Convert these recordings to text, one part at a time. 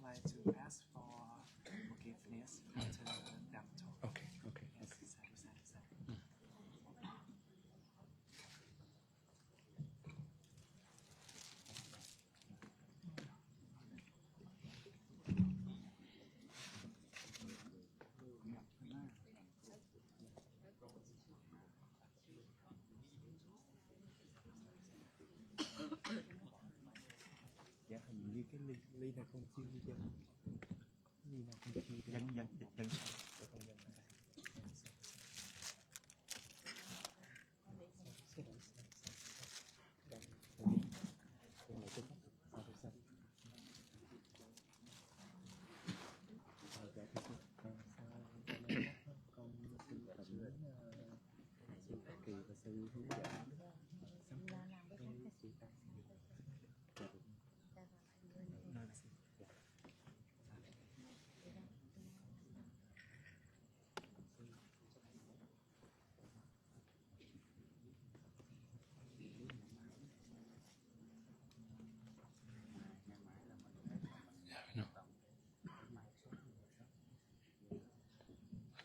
like to ask for forgiveness after Dhamma talk. Okay. Yes, sadhu. Dạ, hình như cái ly này không chiêu đi chân. Ly này không chiêu đi. Dân. Kỳ và sư hướng dẫn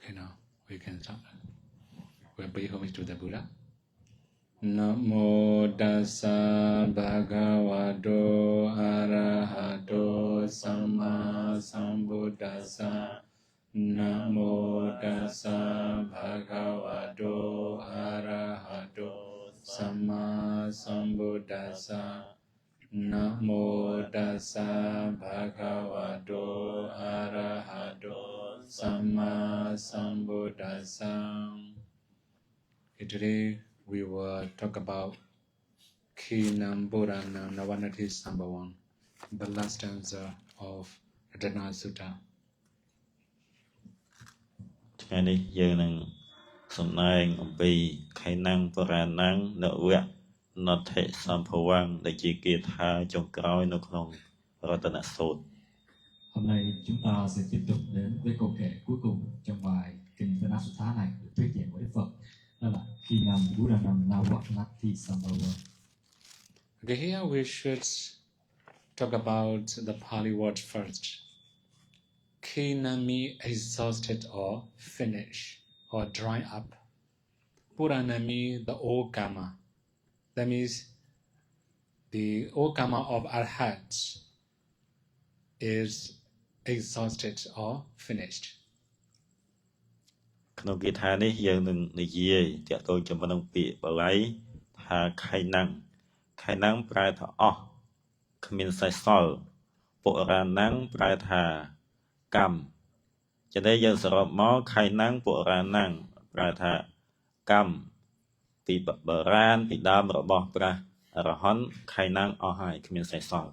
Okay, now we can start. We'll pay homage to the Buddha. Namo tassa bhagavato arahato samma sambuddhassa. Namo tassa bhagavato arahato samma sambuddhassa. Namo tassa bhagavato arahato samma sambuddhassa. Today we will talk about Khinam Buddhanam Navanati Sambhavam, the last stanza of Ratana Sutta. ថ្ងៃនេះយើងនឹងសំដែងអំពីខៃណាំងបរាណាំងនវៈនដ្ឋិសម្ភវੰដែលជាគាថាចុងក្រោយនៅក្នុងរតនសូត្រ Hôm nay chúng ta sẽ tiếp tục đến với câu kệ cuối cùng trong bài kinh Ratana Sutta này được thuyết giảng của Đức Phật, đó là Khinam Buddhanam Navanati Sambhavam. Okay, here we should talk about the Pali word first. Khinami, exhausted or finished or dry up. Puranami, the old karma. That means the old karma of arhats is exhausted or finished. ក្នុងគាថានេះយើងនឹងនិយាយទាក់ទងជាមួយនឹងពាក្យបាលីថាខៃណាំងប្រែថាអស់គ្មានសេសសល់បុរាណំងប្រែថាកម្មចឹងទេយើងសរុបមកខៃណាំងបុរាណំងប្រែថាកម្មពីបរាណពីដើមរបស់ព្រះអរហន្តខៃណាំងអស់ហើយគ្មានសេសសល់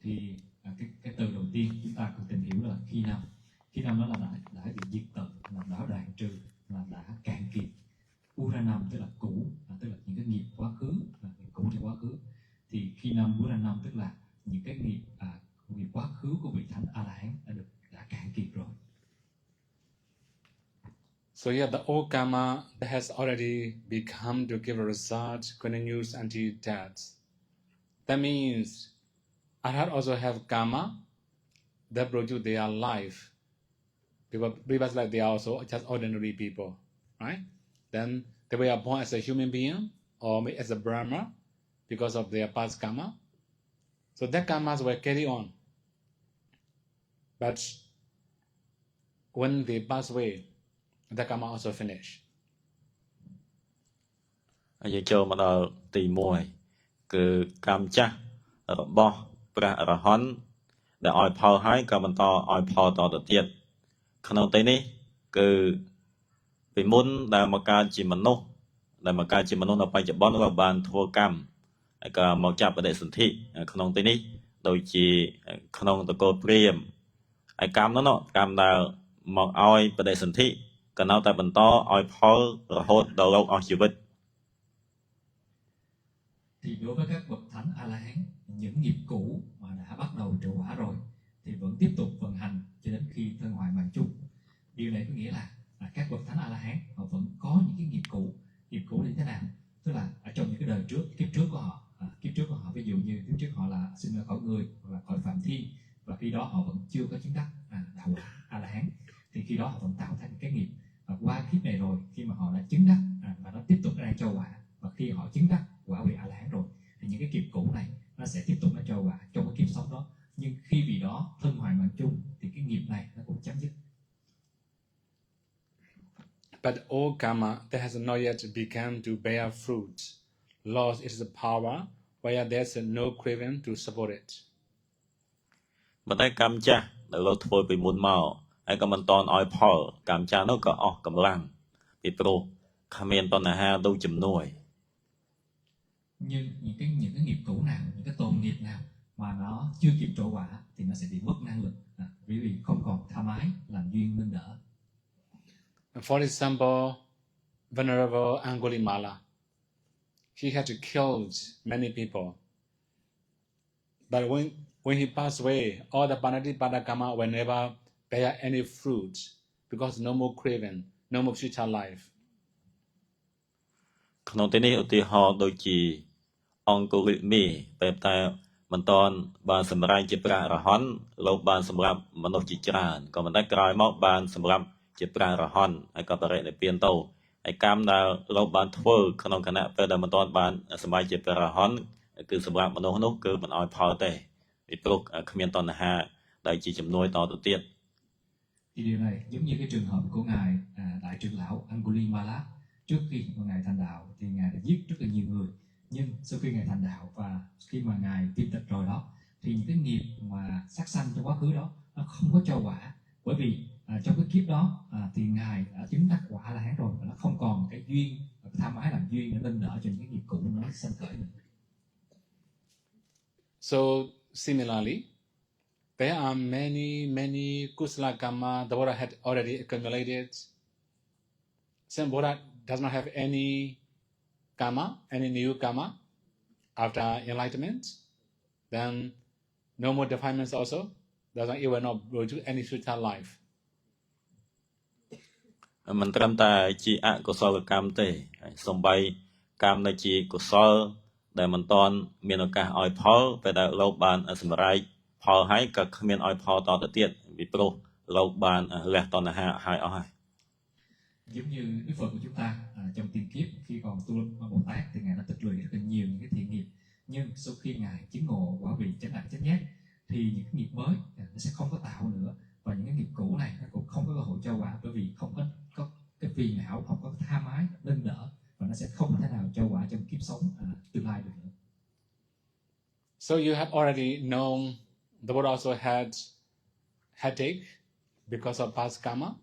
Thì cái từ đầu tiên chúng ta cần tìm hiểu là khi năm đó là đã bị diệt tận, là đã đoạn trừ, là đã cạn kiệt. Uranam tức là cũ, tức là những cái nghiệp quá khứ, là cũ thì quá khứ. Thì khi năm Uranam tức là những cái nghiệp quá khứ của vị thánh A La Hán đã cạn kiệt rồi. So here the old karma that has already become to give a result continues until death. That means Arhat also have karma that produce their life. People like they are also just ordinary people, right? Then they were born as a human being or as a Brahma because of their past karma. So that karmas will carry on. But when they pass away, the karma also finish. យើងចូលមកដល់ទី1គឺកម្មចាស់របស់ព្រះអរហន្តដែលឲ្យផលហើយក៏បន្តឲ្យផលតទៅទៀតក្នុងទីនេះគឺពីមុនដែលមកកើតជាមនុស្សនៅបច្ចុប្បន្នក៏បានធ្វើកម្មហើយក៏មកចាប់បដិសន្ធិក្នុងទីនេះដូចជាក្នុងតកូលព្រាហ្មណ៍ហើយកម្មនោះកម្មដែលមកឲ្យបដិសន្ធិក៏នៅតែបន្តឲ្យផលរហូតដល់លោកអស់ជីវិត Thì đối với các bậc thánh A La Hán, những nghiệp cũ mà đã bắt đầu trổ quả rồi thì vẫn tiếp tục vận hành cho đến khi thân hoại mạng chung. Điều này có nghĩa là các bậc thánh A La Hán họ vẫn có những cái nghiệp cũ là như thế nào? Tức là ở trong những cái đời trước, kiếp trước của họ ví dụ như kiếp trước họ là sinh ra cõi người hoặc là cõi phạm thiên, và khi đó họ vẫn chưa có chứng đắc đạo quả A La Hán, thì khi đó họ vẫn tạo thành cái nghiệp, và qua kiếp này rồi khi mà họ đã chứng đắc và nó tiếp tục đang cho quả, và khi họ chứng đắc quả vị A La Hán rồi thì những cái nghiệp cũ này nó sẽ tiếp tục nó cho quả trong cái kiếp sống đó, nhưng khi vì đó thân hoại mạng chung thì cái nghiệp này nó cũng chấm dứt. But all karma that has not yet begun to bear fruit lost its power where there's no craving to support it. ប៉ុន្តែកម្មចាស់ដែលលោកធ្វើពីមុនមកហើយក៏មិនតន់ឲ្យផលកម្មចាស់នោះក៏អស់កម្លាំងពីព្រោះគ្មានតណ្ហាដូចជំនួយ Nhưng những cái nghiệp cũ nào, những cái tồn nghiệp nào mà nó chưa kịp trổ quả thì nó sẽ bị mất năng lực, bởi vì không còn tha mái làm duyên nâng đỡ. For example, Venerable Angulimala, he had killed many people. But when he passed away, all the Panatipada karma will never bear any fruit because no more craving, no more future life. ក្នុងទីនេះឧទាហរណ៍ដូចជាអង្គុលិមីតែតែមិនតន់បានសម្រេចជាព្រះអរហន្តលោកបានសម្រាប់មនុស្សជាច្រើនក៏មិនតែក្រោយមកបានសម្រាប់ជាព្រះអរហន្តហើយក៏បរិនិព្វានទៅហើយកម្មដែលលោកបានធ្វើក្នុងគណៈពេលដែលមិនតន់បានសម្រេចជាព្រះអរហន្តគឺសម្រាប់មនុស្សនោះគឺមិនឲ្យផលទេពីព្រោះគ្មានតណ្ហាដែលជាជំនួយតទៅទៀត Thì điều này giống như cái trường hợp của ngài đại trưởng lão Angulimala. Trước khi mà ngài thành đạo thì ngài đã giết rất là nhiều người, nhưng sau khi ngài thành đạo và khi mà ngài viên tịch rồi đó thì những cái nghiệp mà sát sanh trong quá khứ đó nó không có cho quả, bởi vì trong cái kiếp đó thì ngài đã chứng đắc quả La Hán rồi và nó không còn cái duyên cái tham ái làm duyên để nâng đỡ cho những cái nghiệp cũ nó sanh khởi nữa. So similarly, there are many kusala karma the Buddha had already accumulated. Since Buddha does not have any karma, any new karma after enlightenment, then no more defilements also. It will not produce any future life. មិនត្រឹមតែជាអកុសលកម្មទេសំបីកម្មដែលជាកុសលដែលមិនតន់មានឱកាសឲ្យផលពេលដែលលោកបានសម្រេចផលហើយក៏គ្មានឲ្យផលតទៅទៀតពីព្រោះលោកបានលះតណ្ហាហើយអស់ហើយ Giống như Đức Phật của chúng ta trong tiền kiếp khi còn tu Bồ Tát thì ngài đã tích lũy rất là nhiều những cái thiện nghiệp, nhưng sau khi ngài chứng ngộ quả vị chánh đẳng chánh giác thì những cái nghiệp mới nó sẽ không có tạo nữa, và những cái nghiệp cũ này nó cũng không có cơ hội cho quả, bởi vì không có cái phiền não, không có tham ái nâng đỡ, và nó sẽ không thể nào cho quả trong kiếp sống tương lai được nữa. So you have already known the Buddha also had headache because of past karma,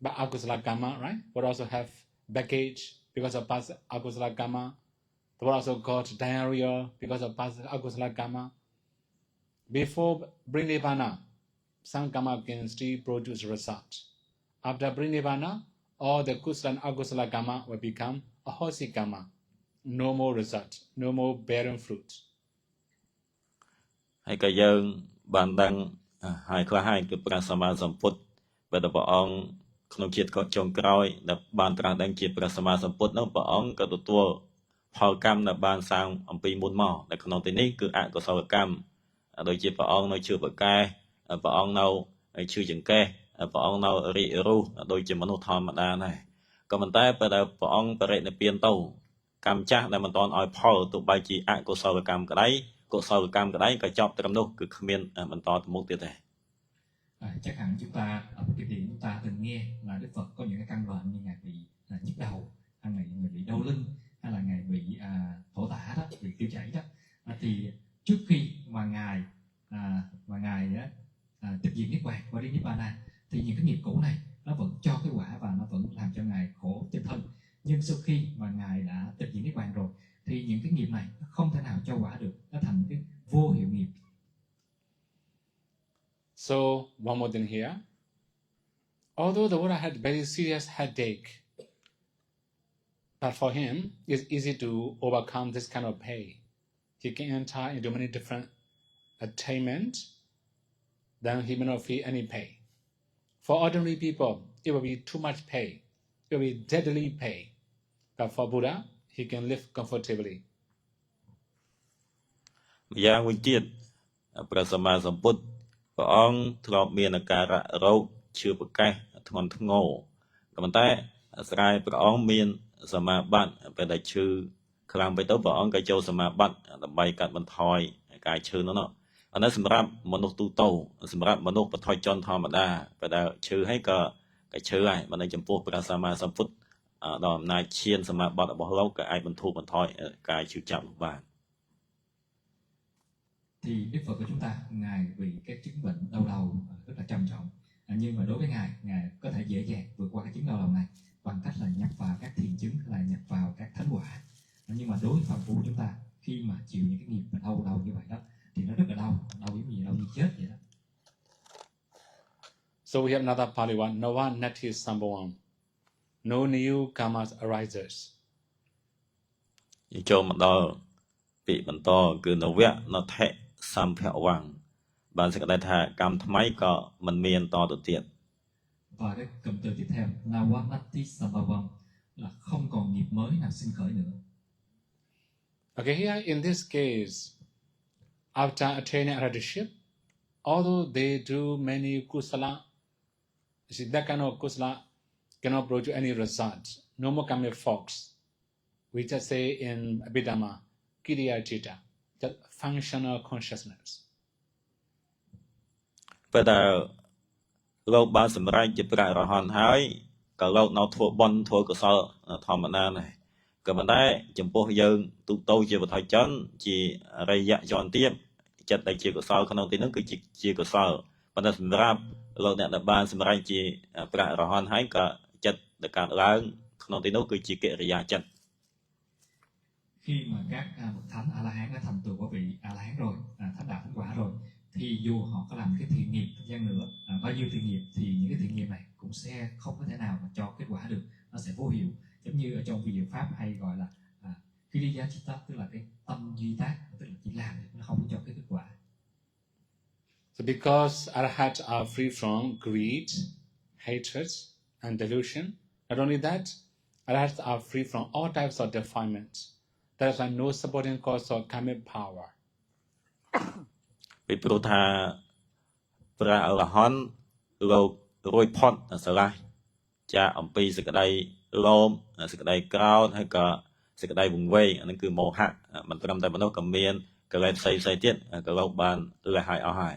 but akusala karma, right? Buddha also have baggage because of past akusala karma. The Buddha also got diarrhea because of past akusala karma. Before Brindivana, some karma can still produce result. After Brindivana, all the kusala and akusala karma will become ahosi karma. No more result, no more bearing fruit. ហើយក៏យើងបានដឹងហើយខ្លះហើយគឺព្រះសម្មាសម្ពុទ្ធពេលដែលព្រះអង្គក្នុងជាតិក៏ចុងក្រោយដែលបានត្រាស់ដឹងជាព្រះសម្មាសម្ពុទ្ធនោះព្រះអង្គក៏ទទួលផលកម្មដែលបានសាងអំពីមុនមកនៅក្នុងទីនេះគឺអកុសលកម្មដូចជាព្រះអង្គនៅជឿបកែព្រះអង្គនៅជឿចង្កេះព្រះអង្គនៅរីករុះដូចជាមនុស្សធម្មតាដែរក៏ប៉ុន្តែពេលដែលព្រះអង្គបរិនិព្វានទៅកម្មចាស់ដែលមិនទាន់ឲ្យផលទោះបីជាអកុសលកម្មក្តីកុសលកម្មក្តីក៏ចប់ត្រឹមនោះគឺគ្មានបន្តទៅមុខទៀតទេ Chắc hẳn chúng ta ở kinh điển chúng ta từng nghe là Đức Phật có những cái căn bệnh như ngài bị nhức đầu, hay ngài bị đau lưng, hay là ngài bị thổ tả đó, bị tiêu chảy đó, thì trước khi mà ngài tịch diệt niết bàn và đi niết bàn này thì những cái nghiệp cũ này nó vẫn cho cái quả và nó vẫn làm cho ngài khổ trên thân, nhưng sau khi mà ngài đã tịch diệt niết bàn rồi thì những cái nghiệp này nó không thể nào cho quả được, nó thành cái vô hiệu nghiệp. So one more thing here. Although the Buddha had very serious headache, but for him it's easy to overcome this kind of pain. He can enter into many different attainments, then he may not feel any pain. For ordinary people, it will be too much pain. It will be deadly pain. But for Buddha, he can live comfortably. យ៉ាងវិញទៀតព្រះសម្មាសម្ពុទ្ធព្រះអង្គធ្លាប់មានអាការៈរោគឈឺប្រកាសធ្ងន់ធ្ងរក៏ប៉ុន្តែអាស្រ័យព្រះអង្គមានសមាបត្តិពេលដែលឈឺខ្លាំងពេកទៅព្រះអង្គក៏ចូលសមាបត្តិដើម្បីកាត់បន្ថយការឈឺនោះអានេះសម្រាប់មនុស្សទូទៅសម្រាប់មនុស្សបឋមជនធម្មតាពេលដែលឈឺហើយក៏ឈឺហើយមិនចំពោះព្រះសម្មាសម្ពុទ្ធដល់អំណាចឈានសមាបត្តិរបស់លោកក៏អាចបន្ធូរបន្ថយការឈឺចាប់បាន thì Đức Phật của chúng ta ngài vì các chứng bệnh đau đầu rất là trầm trọng, nhưng mà đối với ngài có thể dễ dàng vượt qua cái chứng đau đầu này bằng cách là nhập vào các thiền chứng hay là nhập vào các thánh quả. Nhưng mà đối với phàm phu chúng ta khi mà chịu những cái nghiệp đau đầu như vậy đó thì nó rất là đau giống như đau như chết vậy đó. So we have another Pali one. Nava nati sambhavam. No new karmas arises. ចូលមកដល់ពាក្យបន្តគឺនវៈនថៈសម្ភវੰបានសេចក្តីថាកម្មថ្មីក៏មិនមានតទៅទៀត Và cái cụm từ tiếp theo Navanati Sambhavam là không còn nghiệp mới nào sinh khởi nữa. Okay, here in this case, after attaining arhatship, although they do many kusala, see that kind of kusala cannot produce any result. No more karmic force. We just say in Abhidhamma, Kiriya Citta, just functional consciousness. ពេលដែលលោកបានសម្រេចជាព្រះអរហន្តហើយក៏លោកនៅធ្វើបុណ្យធ្វើកុសលធម្មតាដែរក៏ប៉ុន្តែចំពោះយើងទូទៅជាបឋមជនជាអរិយជនទៀតចិត្តដែលជាកុសលក្នុងទីនោះគឺជាកុសលប៉ុន្តែសម្រាប់លោកអ្នកដែលបានសម្រេចជាព្រះអរហន្តហើយក៏ចិត្តដែលកើតឡើងក្នុងទីនោះគឺជាកិរិយាចិត្ត Khi mà các bậc thánh A La Hán đã thành tựu quả vị A La Hán rồi, thánh đạo thánh quả rồi, thì dù họ có làm cái thiện nghiệp gian nữa, bao nhiêu thiện nghiệp thì những cái thiện nghiệp này cũng sẽ không có thể nào mà cho kết quả được, nó sẽ vô hiệu. Giống như ở trong vi diệu pháp hay gọi là Kiriya Citta, tức là cái tâm duy tác, tức là chỉ làm nó không cho cái kết quả. So because arhats are free from greed, hatred, and delusion, not only that, arhats are free from all types of defilement. There is no supporting cause of karmic power. ពីព្រោះថាព្រះអរហន្តលោករួចផុតស្រឡះចាកអំពីសេចក្តីលោភសេចក្តីក្រោធហើយក៏សេចក្តីវង្វេងអានឹងគឺមោហៈមិនត្រឹមតែមនុស្សក៏មានកិលេសផ្សេងៗទៀតក៏លោកបានលះហើយអស់ហើយ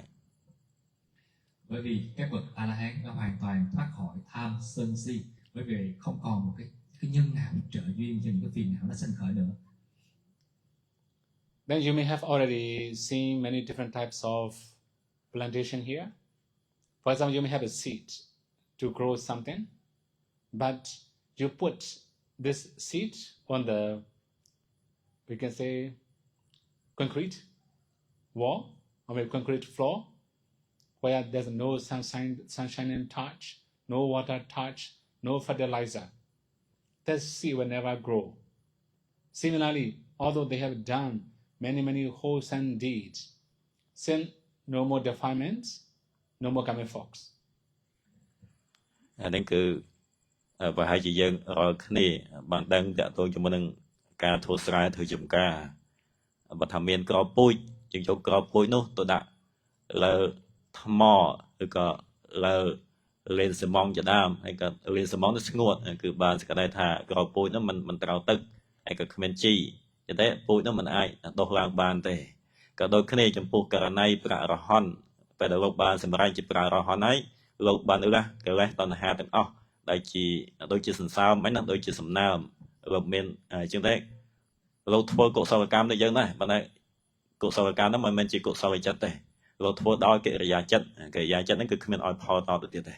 Bởi vì các bậc A La Hán đã hoàn toàn thoát khỏi tham sân si, bởi vì không còn một cái nhân nào trợ duyên cho những cái phiền não nó sinh khởi nữa. Then you may have already seen many different types of plantation here. For example, you may have a seed to grow something, but you put this seed on the, we can say, concrete wall or maybe concrete floor, where there's no sunshine in touch, no water touch, no fertilizer. That seed will never grow. Similarly, although they have done many wholesome deeds, sin, no more defilements, no more karmic force. អានេះគឺប្រហែលជាយើងរាល់គ្នាបានដឹងតាក់ទងជាមួយនឹងការធ្វើស្រែធ្វើចំការបើថាមានក្របពូជយើងយកក្របពូជនោះទៅដាក់លើថ្មឬក៏លើលេនស៊ីម៉ង់ជាដើមហើយក៏លេនស៊ីម៉ង់នោះស្ងួតគឺបានសេចក្តីថាក្របពូជនោះមិនត្រូវទឹកហើយក៏គ្មានជីតែពូជនោះមិនអាចដុះឡើងបានទេក៏ដូចគ្នាចំពោះករណីព្រះអរហន្តពេលដែលលោកបានសម្រេចជាព្រះអរហន្តហើយលោកបានលះកិលេសតណ្ហាទាំងអស់ដែលជាដូចជាសន្សើមមិនណាដូចជាសំណើមលោកមានអញ្ចឹងទេលោកធ្វើកុសលកម្មដូចយើងដែរប៉ុន្តែកុសលកម្មនោះមិនមែនជាកុសលចិត្តទេលោកធ្វើដោយកិរិយាចិត្តហ្នឹងគឺគ្មានឲ្យផលតទៅទៀតទេ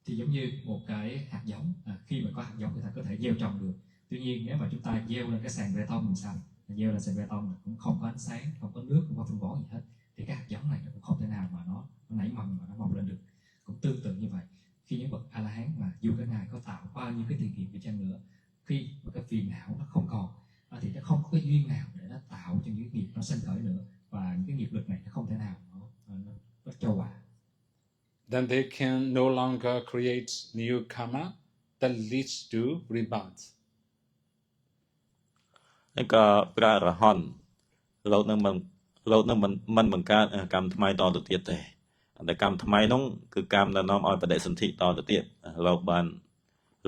Thì giống như một cái hạt giống, khi mà có hạt giống người ta có thể gieo trồng được. Tuy nhiên nếu mà chúng ta gieo lên cái sàn bê tông làm sao? Gieo lên sàn bê tông cũng không có ánh sáng, không có nước, không có phân bón gì hết. Thì cái hạt giống này nó cũng không thể nào mà nó nảy mầm và nó mọc lên được. Cũng tương tự như vậy. Khi những bậc A La Hán mà dù các ngài có tạo bao nhiêu cái thiện nghiệp đi chăng nữa, khi mà cái phiền não nó không còn, thì nó không có cái duyên nào để nó tạo cho những nghiệp nó sinh khởi nữa, và những cái nghiệp lực này nó không thể nào nó cho quả. Then they can no longer create new karma that leads to rebirth. ហើយក៏ព្រះអរហន្តលោកនឹងមិនបង្កើតកម្មថ្មីតទៅទៀតទេតែកម្មថ្មីនោះគឺកម្មដែលនាំឲ្យបដិសន្ធិតទៅទៀតលោកបាន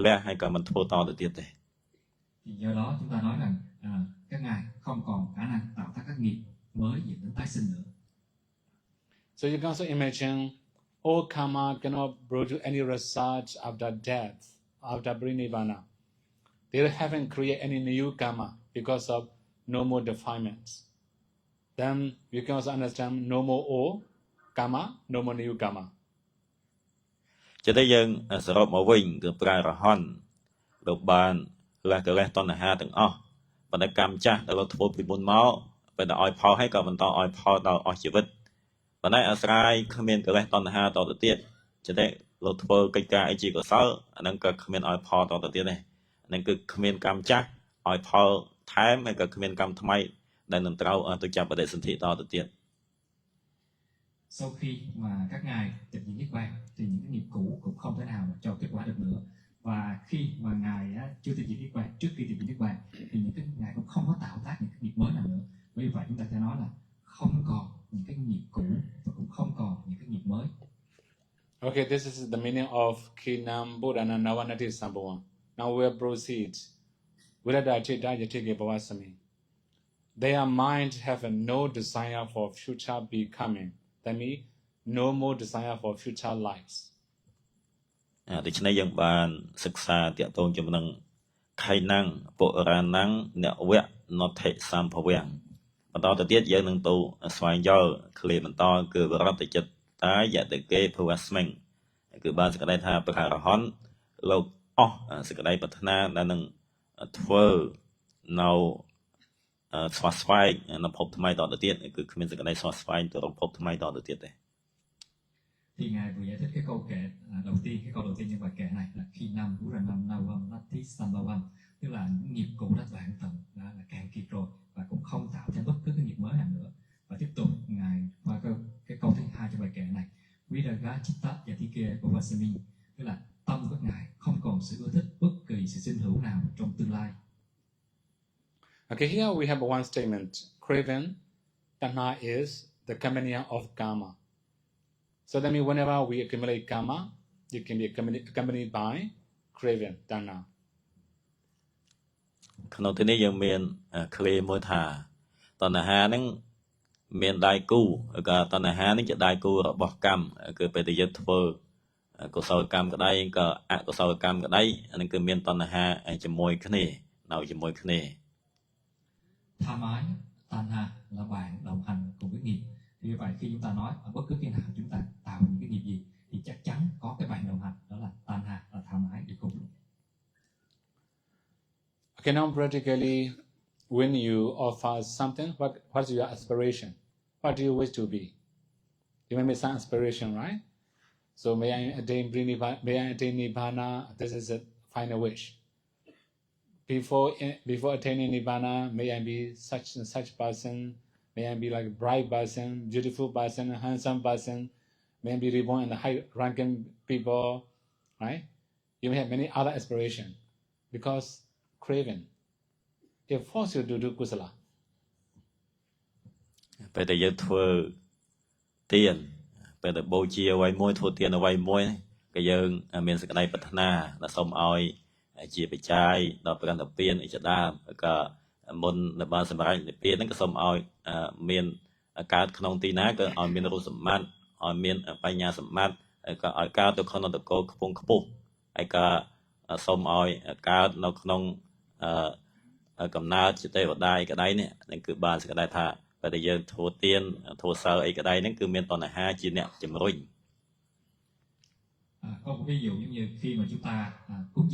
លះហើយក៏មិនធ្វើតទៅទៀតទេ Thì do đó chúng ta nói rằng các ngài không còn khả năng tạo tác các nghiệp mới dẫn đến tái sinh nữa. So you can also imagine all karma cannot produce any result after death, after Nibbana. They haven't created any new karma because of no more defilements. Then you can also understand no more old karma, no more new karma. ចឹងតែយើងសរុបមកវិញគឺព្រះអរហន្តលោកបានលះកិលេសតណ្ហាទាំងអស់ប៉ុន្តែកម្មចាស់ដែលលោកធ្វើពីមុនមកពេលដែលឲ្យផលហើយក៏បន្តឲ្យផលដល់អស់ជីវិតប៉ុន្តែអាស្រ័យគ្មានកិលេសតណ្ហាតទៅទៀតចឹងតែលោកធ្វើកិច្ចការអីជាកុសលអាហ្នឹងក៏គ្មានឲ្យផលតទៅទៀតដែរអាហ្នឹងគឺគ្មានកម្មចាស់ឲ្យផលថែមហើយក៏គ្មានកម្មថ្មីដែលនឹងត្រូវទៅចាប់បដិសន្ធិតទៅទៀត Sau khi mà các ngài tịch diệt niết bàn thì những cái nghiệp cũ cũng không thể nào mà cho kết quả được nữa. Và khi mà ngài chưa tịch diệt niết bàn, trước khi tịch diệt niết bàn thì những cái ngài cũng không có tạo tác những cái nghiệp mới nào nữa. Vì vậy chúng ta sẽ nói là không còn những cái nghiệp cũ và cũng không còn những cái nghiệp mới. Okay, this is the meaning of Kinam Buddhana Navanati Sambhavam. Now we'll proceed. Viradachitayatike Bhavasami. Their mind have no desire for future becoming. That means no more desire for future lives. ដូច្នេះយើងបានសិក្សាតាក់ទងជាមួយនឹងខៃណាំងពុរាណังនវៈនថិសម្ភវៈបន្តទៅទៀតយើងនឹងទៅស្វែងយល់ឃ្លាបន្តគឺវរតចិត្តតាយតកេភវស្មិងគឺបានសេចក្តីថាព្រះអរហន្តលោកអស់សេចក្តីប្រាថ្នាដែលនឹងធ្វើនៅស្វះស្វែងនៅភពថ្មីតទៅទៀតគឺគ្មានសេចក្តីស្វះស្វែងទៅរកភពថ្មីតទៅទៀតទេ Thì ngài vừa giải thích cái câu kệ đầu tiên, cái câu đầu tiên trong bài kệ này là khi năm của năm Navam Nati Sambhavam, tức là những nghiệp cũ đã đoạn tận là cạn kiệt rồi và cũng không tạo ra bất cứ cái nghiệp mới nào nữa. Và tiếp tục ngài qua cái câu thứ hai trong bài kệ này, Viraga Chitta Yatike Bhavasami, tức là tâm của ngài không còn sự ưa thích bất kỳ sự sinh hữu nào trong tương lai. Okay, here we have one statement. Craven, Tanha is the companion of karma. So that means whenever we accumulate karma, it can be accompanied by craven, Tanha. ក្នុងទីនេះយើងមានឃ្លាមួយថាតណ្ហាហ្នឹងមានដៃគូក៏តណ្ហានេះជាដៃគូរបស់កម្មគឺពេលដែលយើងធ្វើកុសលកម្មក្តីក៏អកុសលកម្មក្តីអានឹងគឺមានតណ្ហាជាមួយគ្នានៅជាមួយគ្នា Tham ái, tanha là bạn đồng hành cùng với nghiệp. Thì như vậy khi chúng ta nói bất cứ khi nào chúng ta tạo những cái nghiệp gì thì chắc chắn có cái bạn đồng hành, đó là tanha, là tham ái đi cùng. Okay, now practically, when you offer something, what's your aspiration? What do you wish to be? You may be some aspiration, right? So may I attain Nibbana? This is a final wish. Before attaining Nibbana, may I be such and such person, may I be like a bright person, beautiful person, handsome person, may I be reborn in the high-ranking people, right? You may have many other aspirations because craving, it forces you to do kusala. ពេលដែលយើងធ្វើទានពេលដែលបូជាអ្វីមួយធ្វើទានអ្វីមួយក៏យើងមានសេចក្តីប្រាថ្នាដែលសូមឲ្យជាបច្ច័យដល់ព្រះនិព្វានឯជាដើមក៏មុនដែលបានសម្រេចនិព្វានហ្នឹងក៏សូមឲ្យមានកើតក្នុងទីណាក៏ឲ្យមានរូបសម្បត្តិឲ្យមានបញ្ញាសម្បត្តិហើយក៏ឲ្យកើតទៅក្នុងតកូលខ្ពង់ខ្ពស់ហើយក៏សូមឲ្យកើតនៅក្នុងកំណើតជាទេវតាឯក្តីនេះនឹងគឺបានសេចក្តីថាពេលដែលយើងធ្វើទានធ្វើសិលអីក្តីហ្នឹងគឺមានតណ្ហាជាអ្នកជំរុញ Có một ví dụ giống như khi mà chúng ta cúng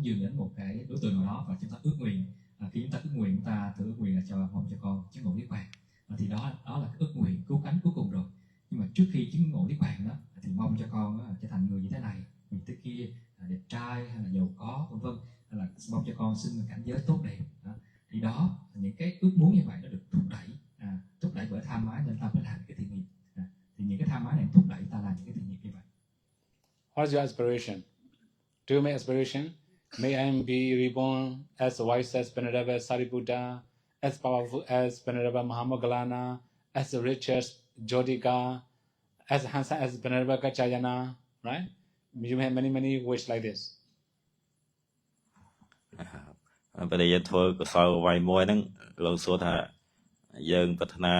dường đến một cái đối tượng nào đó và chúng ta ước nguyện, khi chúng ta ước nguyện chúng ta thử ước nguyện là mong cho con chứng ngộ niết bàn, thì đó là cái ước nguyện cứu cánh cuối cùng rồi. Nhưng mà trước khi chứng ngộ niết bàn đó thì mong cho con trở thành người như thế này, người thế kia, đẹp trai hay là giàu có vân vân, hay là mong cho con sinh cảnh giới tốt đẹp. Thì đó những cái ước muốn như vậy nó được thúc đẩy bởi tham ái nên ta mới làm cái thiện nghiệp. Thì những cái tham ái này thúc đẩy ta làm những cái thiện nghiệp như vậy. What's your aspiration? Do you make aspiration? may I be reborn as wise as Venerable Sariputta, as powerful as Venerable Mahamoggallana, as rich as Jodhika, as handsome as Venerable Kaccayana, right? You have many wishes like this. ពេលដែលយើងធ្វើកុសលអ្វីមួយហ្នឹងលោកសួរថាយើងប្រាថ្នា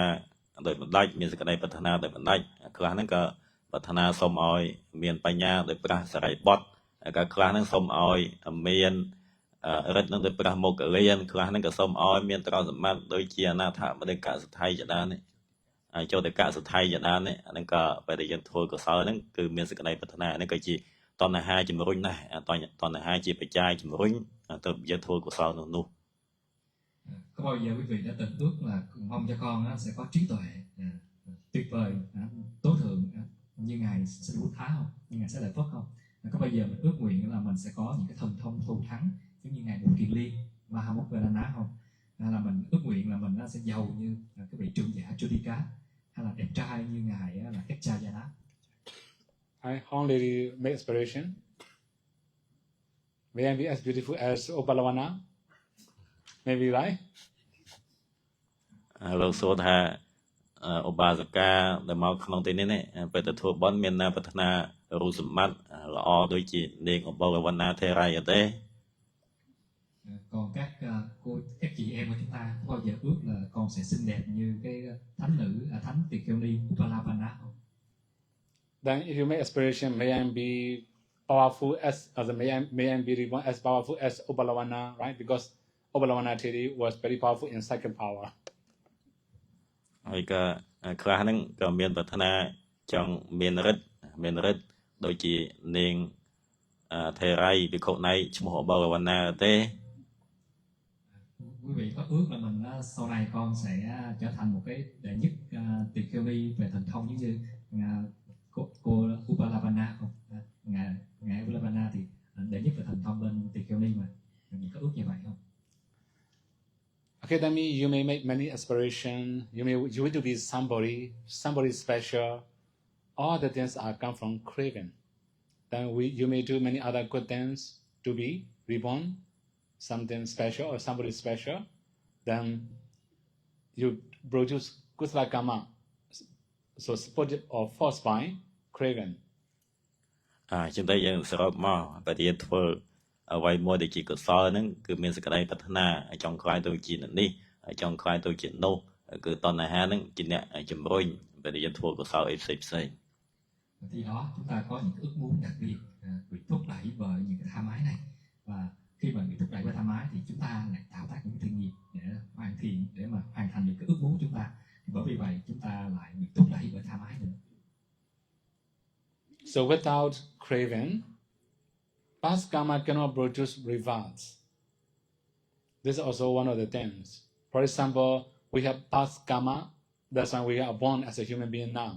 ដោយបណ្ដាច់មានសេចក្តីប្រាថ្នាដោយបណ្ដាច់ខ្លះហ្នឹងក៏ប្រាថ្នាសូមឲ្យមានបញ្ញាដោយព្រះសរិបុត្រក៏ខ្លះហ្នឹងសូមឲ្យមានរិទ្ធនឹងដោយព្រះមោគលានខ្លះហ្នឹងក៏សូមឲ្យមានត្រសម្បត្តិដូចជាអនាថបដិកសទ្ធិជាដើមនេះចូលទៅកសទ្ធិជាដើមនេះអាហ្នឹងក៏ពេលដែលយើងធ្វើកុសលហ្នឹងគឺមានសេចក្តីប្រាថ្នាហ្នឹងក៏ជាតណ្ហាជំរុញដែរតណ្ហាជាបច្ច័យជំរុញទៅយើងធ្វើកុសលនោះ Có bao giờ quý vị đã từng ước là mong cho con sẽ có trí tuệ tuyệt vời, tối thượng như Ngài sẽ Bút Thá không? Như Ngài sẽ Đại Phất không? Có bao giờ mình ước nguyện là mình sẽ có những cái thần thông thù thắng giống như Ngài Bụt Kiền Liên, Mahamoggallana không? Hay là mình ước nguyện là mình sẽ giàu như cái vị trưởng giả Jodhika, hay là đẹp trai như Ngài là Kaccayana? I only make aspiration. May I be as beautiful as Upalavana? Maybe right? លោកសួរថាឧបាសិកាដែលមកក្នុងទីនេះពេលទៅធ្វើបុណ្យមានប្រាថ្នារូបសម្បត្តិល្អដូចជានាងឧបលវណ្ណាធេរីទេ Còn các chị em của chúng ta có bao giờ ước là con sẽ xinh đẹp như cái thánh nữ thánh Tỳ Kheo Ni Upalavana không? Then if you make aspiration, may I be powerful as may I be reborn as powerful as Upalavana, right? Because Upalavana Theri was very powerful in second power. ហើយក៏ខ្លះហ្នឹងក៏មានប្រាថ្នាចង់មានរិទ្ធដូចជានាងធេរីភិក្ខុណីឈ្មោះឧបលវណ្ណាទេ Quý vị có ước là mình sau này con sẽ trở thành một cái đệ nhất Tỳ Kheo Ni về thần thông giống như cô Upalavana không? Ngài Upalavana thì đệ nhất về thần thông bên Tỳ Kheo Ni mà. Mình có ước như vậy không? Okay, that means you may make many aspirations. You want to be somebody special. All the things are come from craving. Then you may do many other good things to be reborn, something special or somebody special. Then you produce kusala karma, so supported or forced by craving. ចឹងតែយើងសរុបមកបើយើងធ្វើអ្វីមួយដែលជាកុសលហ្នឹងគឺមានសេចក្តីប្រាថ្នាចង់ខ្លាយទៅជានេះចង់ខ្លាយទៅជានោះគឺតណ្ហាហ្នឹងជាអ្នកជំរុញពេលដែលយើងធ្វើកុសលអីផ្សេង Thì đó chúng ta có những ước muốn đặc biệt bị thúc đẩy bởi những cái tham ái này, và khi mà bị thúc đẩy bởi tham ái thì chúng ta lại tạo tác những thiện nghiệp để hoàn thiện để mà hoàn thành những cái ước muốn của chúng ta. Bởi vì vậy chúng ta lại bị thúc đẩy bởi tham ái nữa. So without craving, past karma cannot produce rewards. This is also one of the things. For example, we have past karma. That's why we are born as a human being now.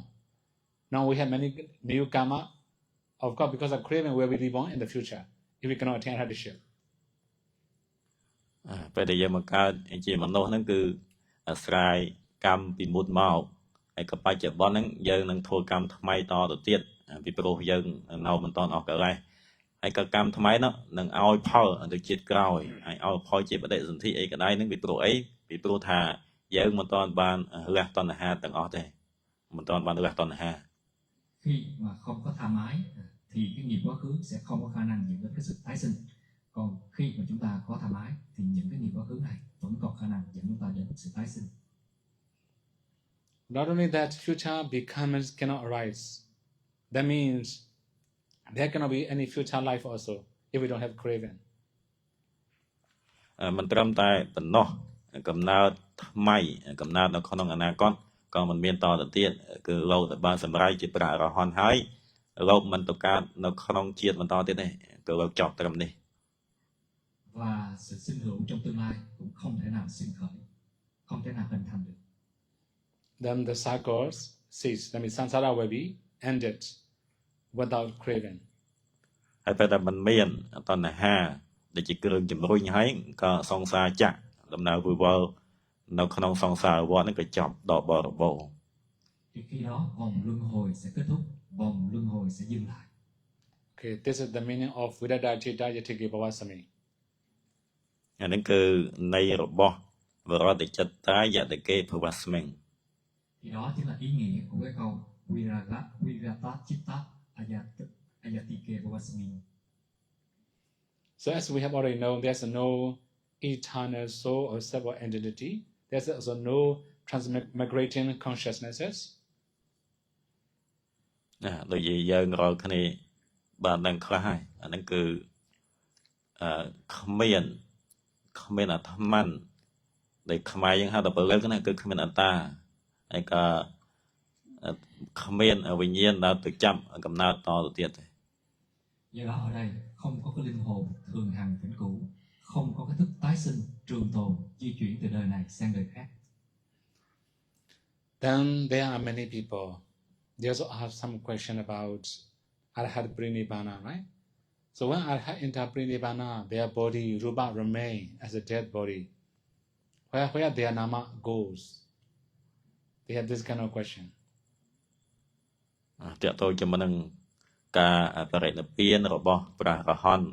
Now we have many new karma. Of course, because of craving, we will be reborn in the future if we cannot attain hardship. ពេលដែលយើងមកកើតជាមនុស្សហ្នឹងគឺអាស្រ័យកម្មពីមុនមកហើយក៏បច្ចុប្បន្នហ្នឹងយើងនឹងធ្វើកម្មថ្មីតទៅទៀតពីព្រោះយើងនៅមិនទាន់អស់កលះហើយក៏កម្មថ្មីនោះនឹងឲ្យផលទៅជាតិក្រោយហើយឲ្យផលជាបដិសន្ធិអីក៏ដោយហ្នឹងពីព្រោះអីពីព្រោះថាយើងមិនទាន់បានលះតណ្ហាទាំងអស់ទេមិនទាន់បានលះតណ្ហា Khi mà không có tham ái thì cái nghiệp quá khứ sẽ không có khả năng dẫn đến cái sự tái sinh. Còn khi mà chúng ta có tham ái thì những cái nghiệp quá khứ này vẫn còn khả năng dẫn chúng ta đến sự tái sinh. Not only that, future becomings cannot arise. That means there cannot be any future life also if we don't have craving. មិនត្រឹមតែប៉ុណ្ណោះកំណើតថ្មីកំណើតនៅក្នុងអនាគតក៏មិនមានតទៅទៀតគឺលោកតែបានសម្រេចជាព្រះអរហន្តហើយលោកមិនទៅកើតនៅក្នុងជាតិបន្តទៀតទេគឺលោកចប់ត្រឹមនេះ Và sự sinh hữu trong tương lai cũng không thể nào sinh khởi, không thể nào hình thành được. Then the cycles cease. That means samsara will be ended without craving. ហើយពេលតែមិនមានតណ្ហាដែលជាគ្រឿងជំរុញហើយក៏សង្សារចាក់ដំណើរវិវល់នៅក្នុងសង្សារវដ្តហ្នឹងក៏ចប់ដល់បរិបូរណ៍ Thì khi đó vòng luân hồi sẽ kết thúc, vòng luân hồi sẽ dừng lại. Okay, this is the meaning of Vidada Jita Yatiki Bhavasami. អានេះគឺនៃរបស់វរតចិត្តតាយតកេភវស្មិង thì đó chính là ý nghĩa của cái câu virata chitta ayatike bhavasmin. So as we have already known, there's no eternal soul or self or entity. There's also no transmigrating consciousnesses. ដូចយើងរាល់គ្នាបានដឹងខ្លះហើយអាហ្នឹងគឺគ្មានអាត្មានដែលខ្មែរយើងហៅថាពលឹកណាគឺគ្មានអត្តាហើយក៏គ្មានវិញ្ញាណដែលទៅចាប់កំណើតតទៅទៀតទេ Do đó ở đây không có cái linh hồn thường hằng vĩnh cửu, không có cái thức tái sinh trường tồn di chuyển từ đời này sang đời khác. Then there are many people. They also have some question about Arhat Prinivana, right? So when Arhat enter Prinivana, their body, Rupa, remain as a dead body. Where their nama goes? They have this kind of question. តើតើជាមួយនឹងការបរិនិព្វានរបស់ព្រះរហន្ត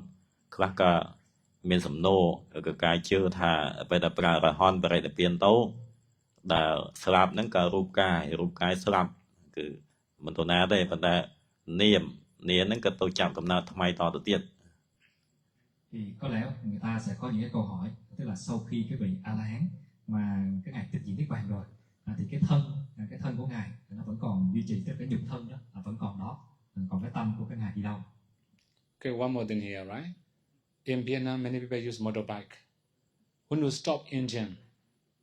ខ្លះក៏មានសំណួរគឺការជឿថាពេលដែលព្រះរហន្តបរិនិព្វានទៅដែលស្លាប់ហ្នឹងក៏រូបកាយស្លាប់គឺមិនទៅណាទេប៉ុន្តែនាមហ្នឹងក៏ទៅចាប់កំណើតថ្មីតទៅទៀត Thì có lẽ người ta sẽ có những cái câu hỏi, tức là sau khi cái vị A La Hán mà cái ngài tịch diệt niết bàn rồi thì cái thân của ngài nó vẫn còn duy trì, tức cái nhục thân đó vẫn còn đó, còn cái tâm của cái ngài đi đâu? Okay, one more thing here, right? In Vietnam, many people use motorbike. When you stop engine,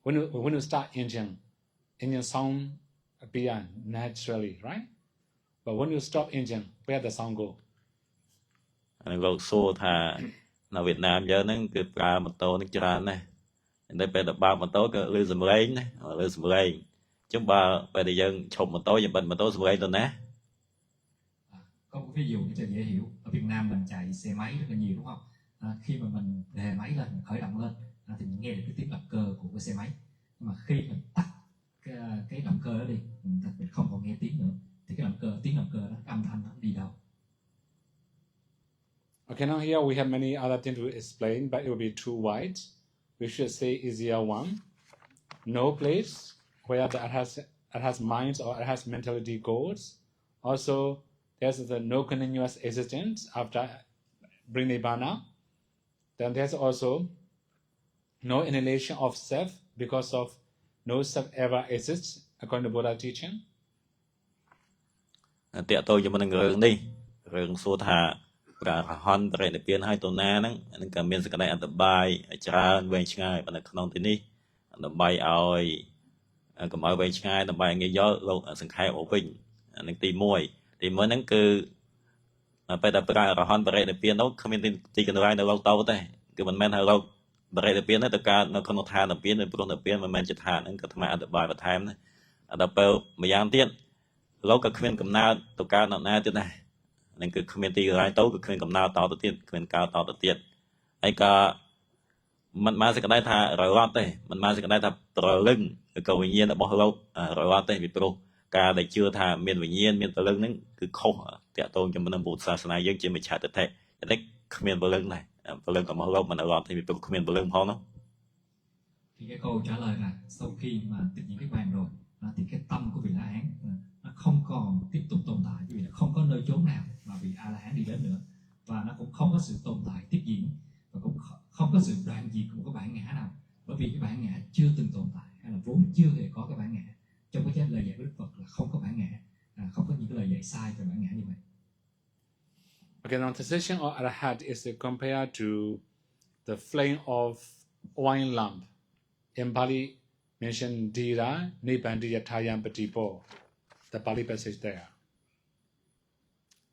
when you start engine sound appear naturally, right? But when you stop engine, where the sound go? លោកសួរថានៅវៀតណាមយើងហ្នឹងគឺប្រើម៉ូតូនឹងច្រើនណាស់តែពេលដែលបើកម៉ូតូក៏លឺសំឡេងណាលឺសំឡេងអញ្ចឹងបើពេលដែលយើងឈប់ម៉ូតូយើងបិទម៉ូតូសំឡេងទៅណា Có một ví dụ cho dễ hiểu, ở Việt Nam mình chạy xe máy rất là nhiều đúng không? Khi mà mình đề máy lên, mình khởi động lên thì mình nghe được cái tiếng động cơ của cái xe máy. Nhưng mà khi mình tắt cái động cơ đó đi, mình không còn nghe tiếng nữa, thì cái tiếng động cơ đó, âm thanh nó đi đâu? Okay, now here we have many other things to explain, but it will be too wide. We should say easier one. No place where the has minds or it has mentality goes. Also, there's the no continuous existence after Nibbana. Then there's also no annihilation of self because of no self ever exists according to Buddha teaching. តើតើជាមួយនឹងរឿងសួរថាព្រះរហន្តបរិនិព្វានហើយទៅណាហ្នឹងក៏មានសក្តីអត្ថបាយច្រើនវែងឆ្ងាយប៉ុន្តែក្នុងទីនេះដើម្បីឲ្យកុំឲ្យវែងឆ្ងាយដើម្បីងាយយល់លោកសង្ខេបមកវិញអានឹងទី1ហ្នឹងគឺពេលដែលព្រះរហន្តបរិនិព្វានទៅគ្មានទីកន្លែងនៅលោកទៅទេគឺមិនមែនថាលោកបរិនិព្វានទេទៅកើតនៅក្នុងឋាននិព្វានឬព្រោះនិព្វានមិនមែនជាឋានហ្នឹងក៏ថ្មអត្ថបាយបន្ថែមណាដល់ពេលម្យ៉ាងទៀតលោកក៏គ្មានកំណើតទៅកើតនៅណាទៀតដែរនឹងគឺគ្មានទីកន្លែងទៅគឺគ្មានកំណើតតទៅទៀតគ្មានកើតតទៅទៀតហើយក៏មិនបានសេចក្តីថារលត់ទេមិនបានសេចក្តីថាប្រលឹងឬក៏វិញ្ញាណរបស់លោករលត់ទេពីព្រោះការដែលជឿថាមានវិញ្ញាណមានប្រលឹងហ្នឹងគឺខុសតាក់ទងជាមួយនឹងពុទ្ធសាសនាយើងជាមិច្ឆទិដ្ឋិតែគ្មានប្រលឹងដែរប្រលឹងរបស់លោកមិនរលត់ទេពីព្រោះគ្មានប្រលឹងផងនោះ Thì cái câu trả lời là sau khi mà tịch diệt niết bàn rồi thì cái tâm của vị La Hán nó không còn tiếp tục tồn tại, vì không có nơi chốn nào mà vị A La Hán đi đến nữa, và nó cũng không có sự tồn tại tiếp diễn, và cũng không có sự đoạn diệt của cái bản ngã nào, bởi vì cái bản ngã chưa từng tồn tại hay là vốn chưa hề có cái bản ngã. Trong cái lời dạy của Đức Phật là không có bản ngã, không có những cái lời dạy sai về bản ngã như vậy. Okay, now the position of Arhat is compared to the flame of oil lamp. In Pali mentioned Dira Nibbana Thayam Patipo, the Pali passage there.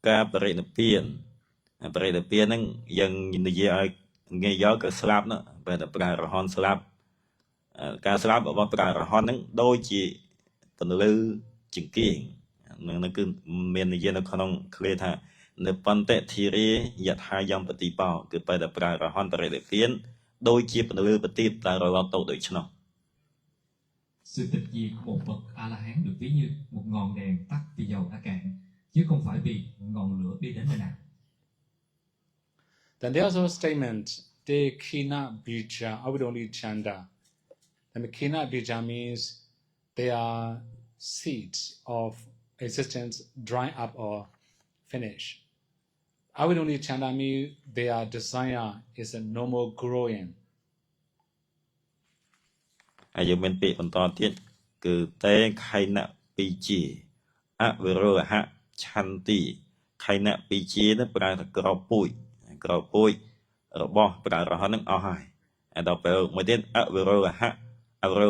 ការបរិនិព្វានហ្នឹងយើងនិយាយឲ្យងាយយល់ក៏ស្លាប់នោះពេលតែព្រះរហន្តស្លាប់ការស្លាប់របស់ព្រះរហន្តហ្នឹងដូចជាពន្លឺចង្គៀងនឹងគឺមាននិយាយនៅក្នុងឃ្លាថានៅបន្តិធិរិយថាយំបតិបោគឺពេលតែព្រះរហន្តបរិនិព្វានដូចជាពន្លឺប្រទីបដែលរលត់ទៅដូច្នោះ Sự tịch diệt của một bậc A La Hán được ví như một ngọn đèn tắt vì dầu đã cạn, chứ không phải vì ngọn lửa đi đến nơi nào. Then there's also a statement, De Kina Bija Avidoli Chanda. And Kina Bija means they are seeds of existence dry up or finish. Avidoli Chanda means their desire is a normal growing. ហើយយើងមានពាក្យបន្តទៀតគឺតេខៃណពីជាអវិរោហៈឆន្ទីខៃណពីជានេះប្រើថាក្រពួយរបស់ព្រះអរហន្តនឹងអស់ហើយហើយដល់ពេលមួយទៀតអវិរោ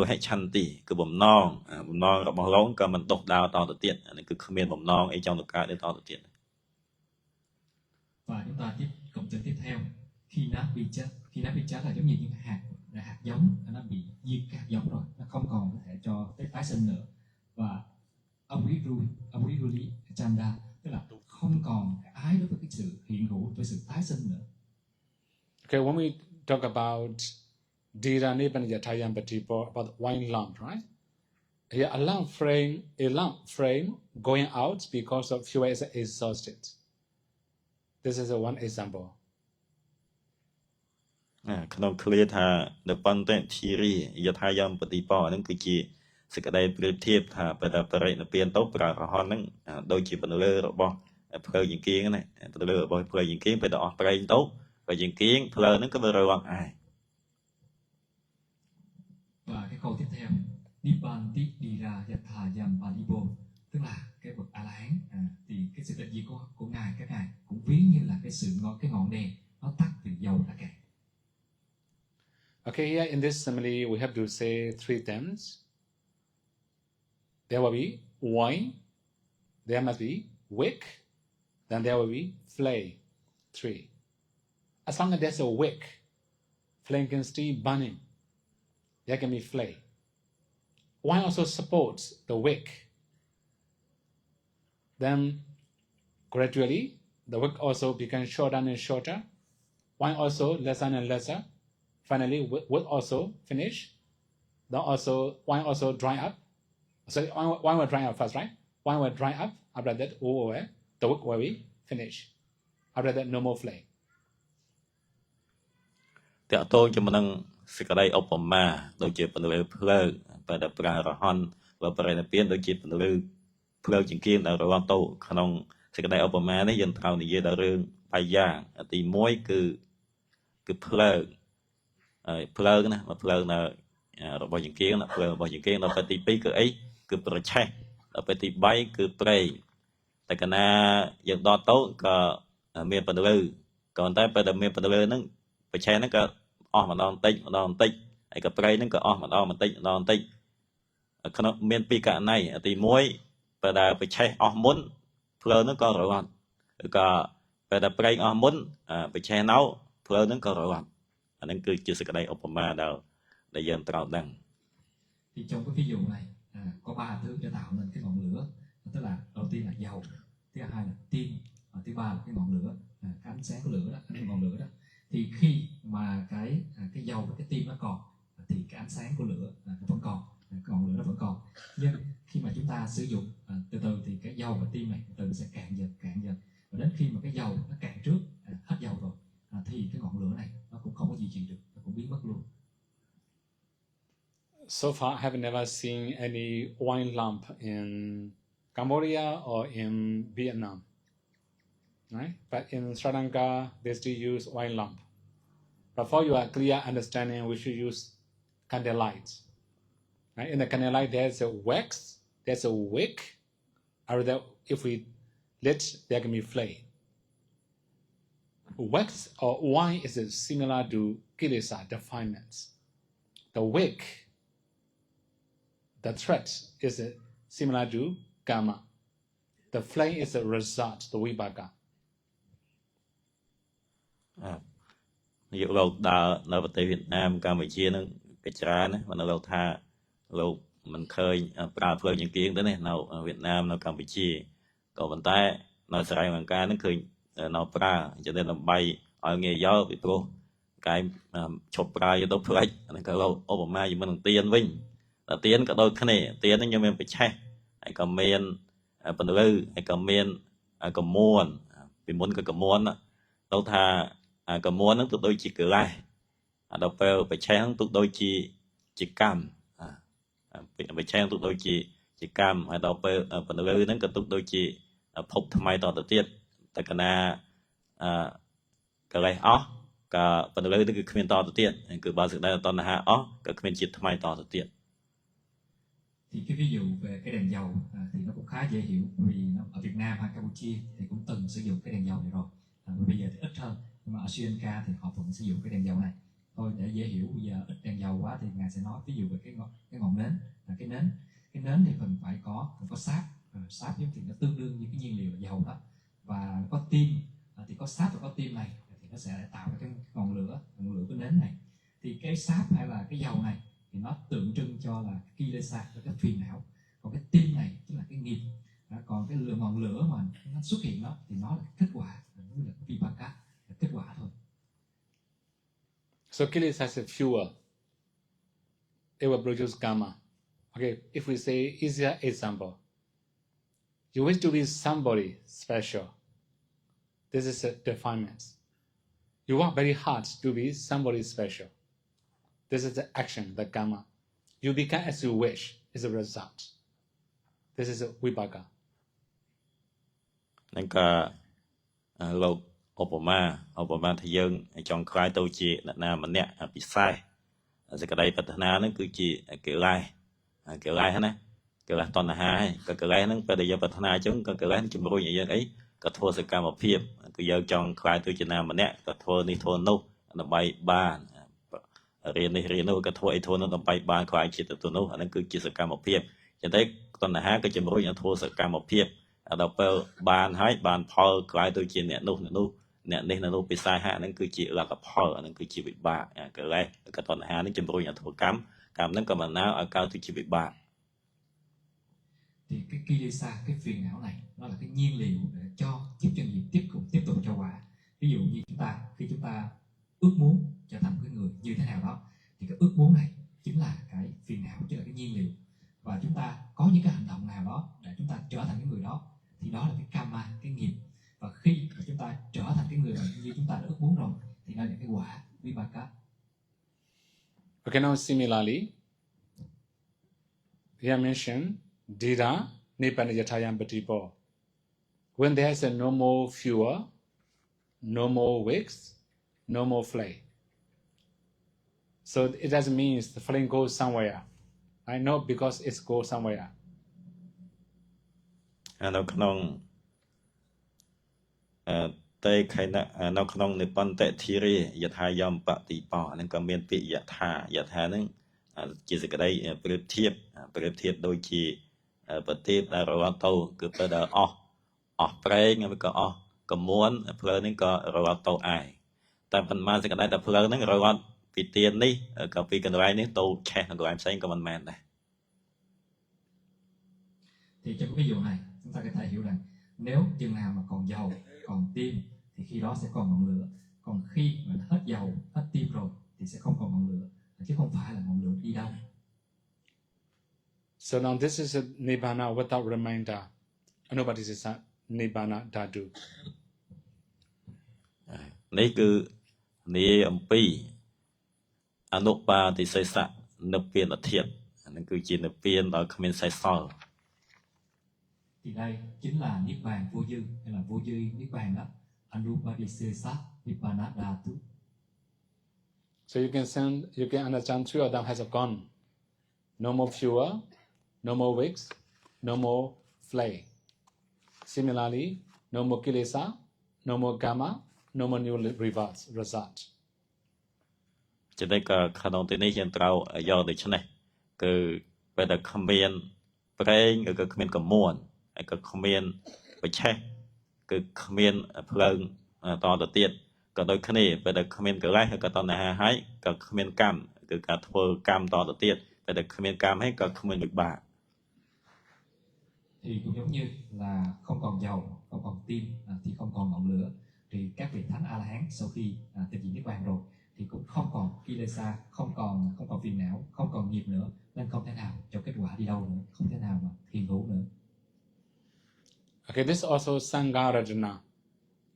ហៈឆន្ទីគឺបំណងរបស់រងក៏មិនដុះដាលតទៅទៀតអានេះគឺគ្មានបំណងអីចង់ទៅកើតទេតទៅទៀត Và chúng ta cụm từ tiếp theo khi nát bị chết là giống như những hạt giống nó bị diệt hạt giống rồi, nó không còn có thể cho cái tái sinh nữa. Và Aburiruli Chanda tức là không còn cái ái đối với cái sự hiện hữu, với sự tái sinh nữa. Okay, when we talk about Dira Nibanayatayam Batipo about the wine lump, right? Here a lump frame going out because of fuel is exhausted. This is one example. ក្នុងឃ្លាថានៅប៉ុន្តែធីរីយថាយមបតិបហ្នឹងគឺជាសេចក្តីប្រៀបធៀបថាបើតែបរិនិព្វានទៅព្រះរហន្តហ្នឹងដូចជាបន្លឺរបស់ភ្លើងចង្គៀងណាបន្លឺរបស់ភ្លើងចង្គៀងពេលទៅអស់ប្រេងទៅបើចង្គៀងភ្លើងហ្នឹងក៏វារងឯង Và cái câu tiếp theo Nibbandi Dira Yathayam Balibo tức là cái bậc A La Hán thì cái sự tịch diệt của ngài các ngài cũng ví như là cái ngọn đèn nó tắt từ dầu đã cạn. Okay, here in this simile we have to say three things. There will be wine, there must be wick, then there will be flame. 3. As long as there's a wick, flame can still burning. There can be flame. Wine also supports the wick. Then gradually the wick also becomes shorter and shorter. Wine also lesser and lesser. Finally, wood also finish. Then also wine also dry up. So wine will dry up first, right? Wine will dry up. After that, the wick will be finished. After that, no more flame. តើតោជាមួយនឹងសេចក្តីឧបមាដូចជាពលឺភ្លើងបើតែព្រះអរហន្តបើបរិនិព្វានដូចជាពលឺភ្លើងចង្គៀងដែលរងទៅក្នុងសេចក្តីឧបមានេះយើងត្រូវនិយាយដល់រឿងបាយយ៉ាងទី1គឺភ្លើងណាភ្លើងនៅរបស់ចង្គៀងណាភ្លើងរបស់ចង្គៀងដល់ពេលទី2គឺអីគឺប្រឆេះដល់ពេលទី3គឺប្រេងតែកាលណាយើងដកទៅក៏មានពលឺក៏តែពេលដែលមានពលឺហ្នឹងប្រឆេះហ្នឹងក៏អស់ម្ដងបន្តិចហើយក៏ប្រេងហ្នឹងក៏អស់ម្ដងបន្តិចក្នុងមានពីរករណីទី1បើដែលប្រឆេះអស់មុនភ្លើងហ្នឹងក៏រត់ក៏ពេលដែលប្រេងអស់មុនប្រឆេះណៅភ្លើងហ្នឹងក៏រត់អាហ្នឹងគឺជាសេចក្តីឧបមាដែលយើងត្រូវដឹង Thì trong cái ví dụ này có 3 thứ để tạo nên cái ngọn lửa, tức là đầu tiên là dầu, thứ hai là tim, thứ ba là cái ngọn lửa, cái ánh sáng của lửa đó, cái ngọn lửa đó. Thì khi mà cái dầu và cái tim nó còn thì cái ánh sáng của lửa nó vẫn còn, cái ngọn lửa nó vẫn còn. Nhưng khi mà chúng ta sử dụng từ từ thì cái dầu và tim này từ từ sẽ cạn dần. Và đến khi mà cái dầu nó cạn trước, hết dầu rồi thì cái ngọn lửa này nó cũng không có duy trì được, nó cũng biến mất luôn. So far, I have never seen any wine lamp in Cambodia or in Vietnam, right? But in Sri Lanka, they still use wine lamp. But for your clear understanding, we should use candlelight. Right? In the candlelight, there's a wax, there's a wick, or if we lit, there can be flame. Wax or wine is similar to kilesa defilements. The wick, the threat is similar to karma. The flame is a result, the vibhaka. យកលោកដើរនៅប្រទេសវៀតណាមកម្ពុជានឹងកិច្ចច្រើនណាបើនៅលោកថាលោកមិនឃើញប្រើភ្លើងចង្គៀងទេណានៅវៀតណាមនៅកម្ពុជាក៏ប៉ុន្តែនៅស្រែលង្កានឹងឃើញនៅប្រើអញ្ចឹងដើម្បីឲ្យងាយយកពីព្រោះកាយឈប់ប្រើយកទៅផ្លេចហ្នឹងក៏លោកឧបមាជាមួយនឹងទៀនវិញតែទៀនក៏ដូចគ្នាទៀនហ្នឹងយើងមានបច្ឆេះហើយក៏មានពលឺហើយក៏មានកមួនពីមុនក៏កមួនទៅថា cái muốn nó tụt đôi chỉ cửa lại đâu phải phải chen tụt đôi chỉ cam phải chen tụt đôi chỉ cam hay đâu phải phần lư nó cái tụt đôi chỉ phục tham ai tỏ tự tiết tại cái na cái này cái phần lư nó cứ khuyên tỏ tự tiết cứ bao giờ đây là tỏ là cái khuyên chỉ tham ai tỏ tự tiết. Thì cái ví dụ về cái đèn dầu thì nó cũng khá dễ hiểu, vì nó ở Việt Nam hay Campuchia thì cũng từng sử dụng cái đèn dầu này rồi, bây giờ thì ít hơn, nhưng mà ở Sri Lanka thì họ vẫn sử dụng cái đèn dầu này. Thôi để dễ hiểu, bây giờ ít đèn dầu quá thì ngài sẽ nói ví dụ về cái ngọn nến, cái nến thì phần phải có sáp, sáp thì nó tương đương như cái nhiên liệu dầu đó, và có tim thì có sáp và có tim này thì nó sẽ tạo ra cái ngọn lửa của nến này. Thì cái sáp hay là cái dầu này thì nó tượng trưng cho là kilesa, là cái phiền não, còn cái tim này chính là cái nghiệp. Còn cái ngọn lửa mà nó xuất hiện đó thì nó là kết quả, nó là vipaka, là kết quả thôi. So kilesa is a fuel. It will produce karma. Okay, if we say easier example, you wish to be somebody special. This is a defilement. You work very hard to be somebody special. This is the action, the karma. You become as you wish is a result. This is a vipaka. Nên cả lộc Obama thì dân trong khai tàu chị là nam mình nè bị sai. Giờ cái đây bật na nó cứ chỉ kiểu lai hết nè, kiểu lai toàn là hai, kiểu lai nó bây giờ bật na chúng kiểu lai nó chìm rồi như vậy ấy, cái thua sự cam một phiệp, cứ giờ trong khai tàu chị nam mình nè, cái thua đi thua nô, nó bay ba. Riêng nó cái thua nó bay ba khai chỉ từ nó cứ chỉ sự cam một phiệp, cho tới toàn là hai cái chìm rồi như thua sự cam một phiệp. Đâu phải bàn hái bàn phò cái tôi chỉ nè nên là nó bị sai hạ nó cứ chỉ là cái phò nó cứ chỉ bị bạc cái này cái toàn hạ nó chìm rồi nhà thua cắm nó còn mà nào ở cao tôi chỉ bị bạc. Thì cái kilesa, cái phiền não này nó là cái nhiên liệu để giúp cho nghiệp tiếp tục cho quả. Ví dụ như khi chúng ta ước muốn trở thành cái người như thế nào đó, thì cái ước muốn này chính là cái phiền não, chính là cái nhiên liệu, và chúng ta có những cái hành động nào đó để chúng ta trở thành cái người đó, thì đó là cái karma, cái nghiệp. Và khi mà chúng ta trở thành cái người như chúng ta đã ước muốn rồi thì đó là cái quả vipaka. Okay, now similarly, here mentioned Dira Nipana Yatayam Patipo. When there is no more fuel, no more wicks, no more flame. So it doesn't mean the flame goes somewhere. I know because it goes somewhere. Nó không tây khai nó không nên bận tệ thi ri yết hai yom bạc tỷ bỏ nên có miền bị yết hà nên chỉ cái đây bếp thiệp đôi chỉ bật tiếp là rồi tàu cứ bây giờ play nghe có muốn play nên có rồi tàu ai tại phần mà cái đây là play nên rồi vì tiền đi có vì cái này nên tàu che là em xem có mình màn này. Thì trong cái ví dụ này chúng ta có thể hiểu rằng nếu chừng nào mà còn dầu, còn tim thì khi đó sẽ còn ngọn lửa, còn khi mà hết dầu, hết tim rồi thì sẽ không còn ngọn lửa, chứ không phải là ngọn lửa đi đâu. So now this is a nibbana without reminder. Nobody says nibbana dhatu. Này cứ ní âm pi anupa thì xây sạ nộp tiền là thiệt, nên cứ chỉ nộp tiền ở comment sai sót. Thì đây chính là niết bàn vô dư, hay là vô dư niết bàn đó, anupadisesa nibbana dhatu. So you can understand three of them has gone. No more fuel, no more wicks, no more flame. Similarly, no more kilesa, no more karma, no more new result. Cho nên cái khả năng thế này hiện trao do được chứ này, cứ bây giờ comment brain cái comment cầm muôn, cái comment với che, cái comment phơi to đầu tiên, cái đôi khi này bây giờ comment cái lại cái to này hay, cái comment cam, cái thua cam to đầu tiên, bây giờ comment cam hay cái comment được bạc. Thì cũng giống như là không còn dầu, không còn tim thì không còn ngọn lửa. Thì các vị thánh A La Hán sau khi tịch diệt niết bàn rồi thì cũng không còn kilesa, không còn phiền não, không còn nghiệp nữa, nên không thể nào cho kết quả đi đâu nữa, không thể nào mà thiền hữu nữa. Okay, this is also Sangarajana.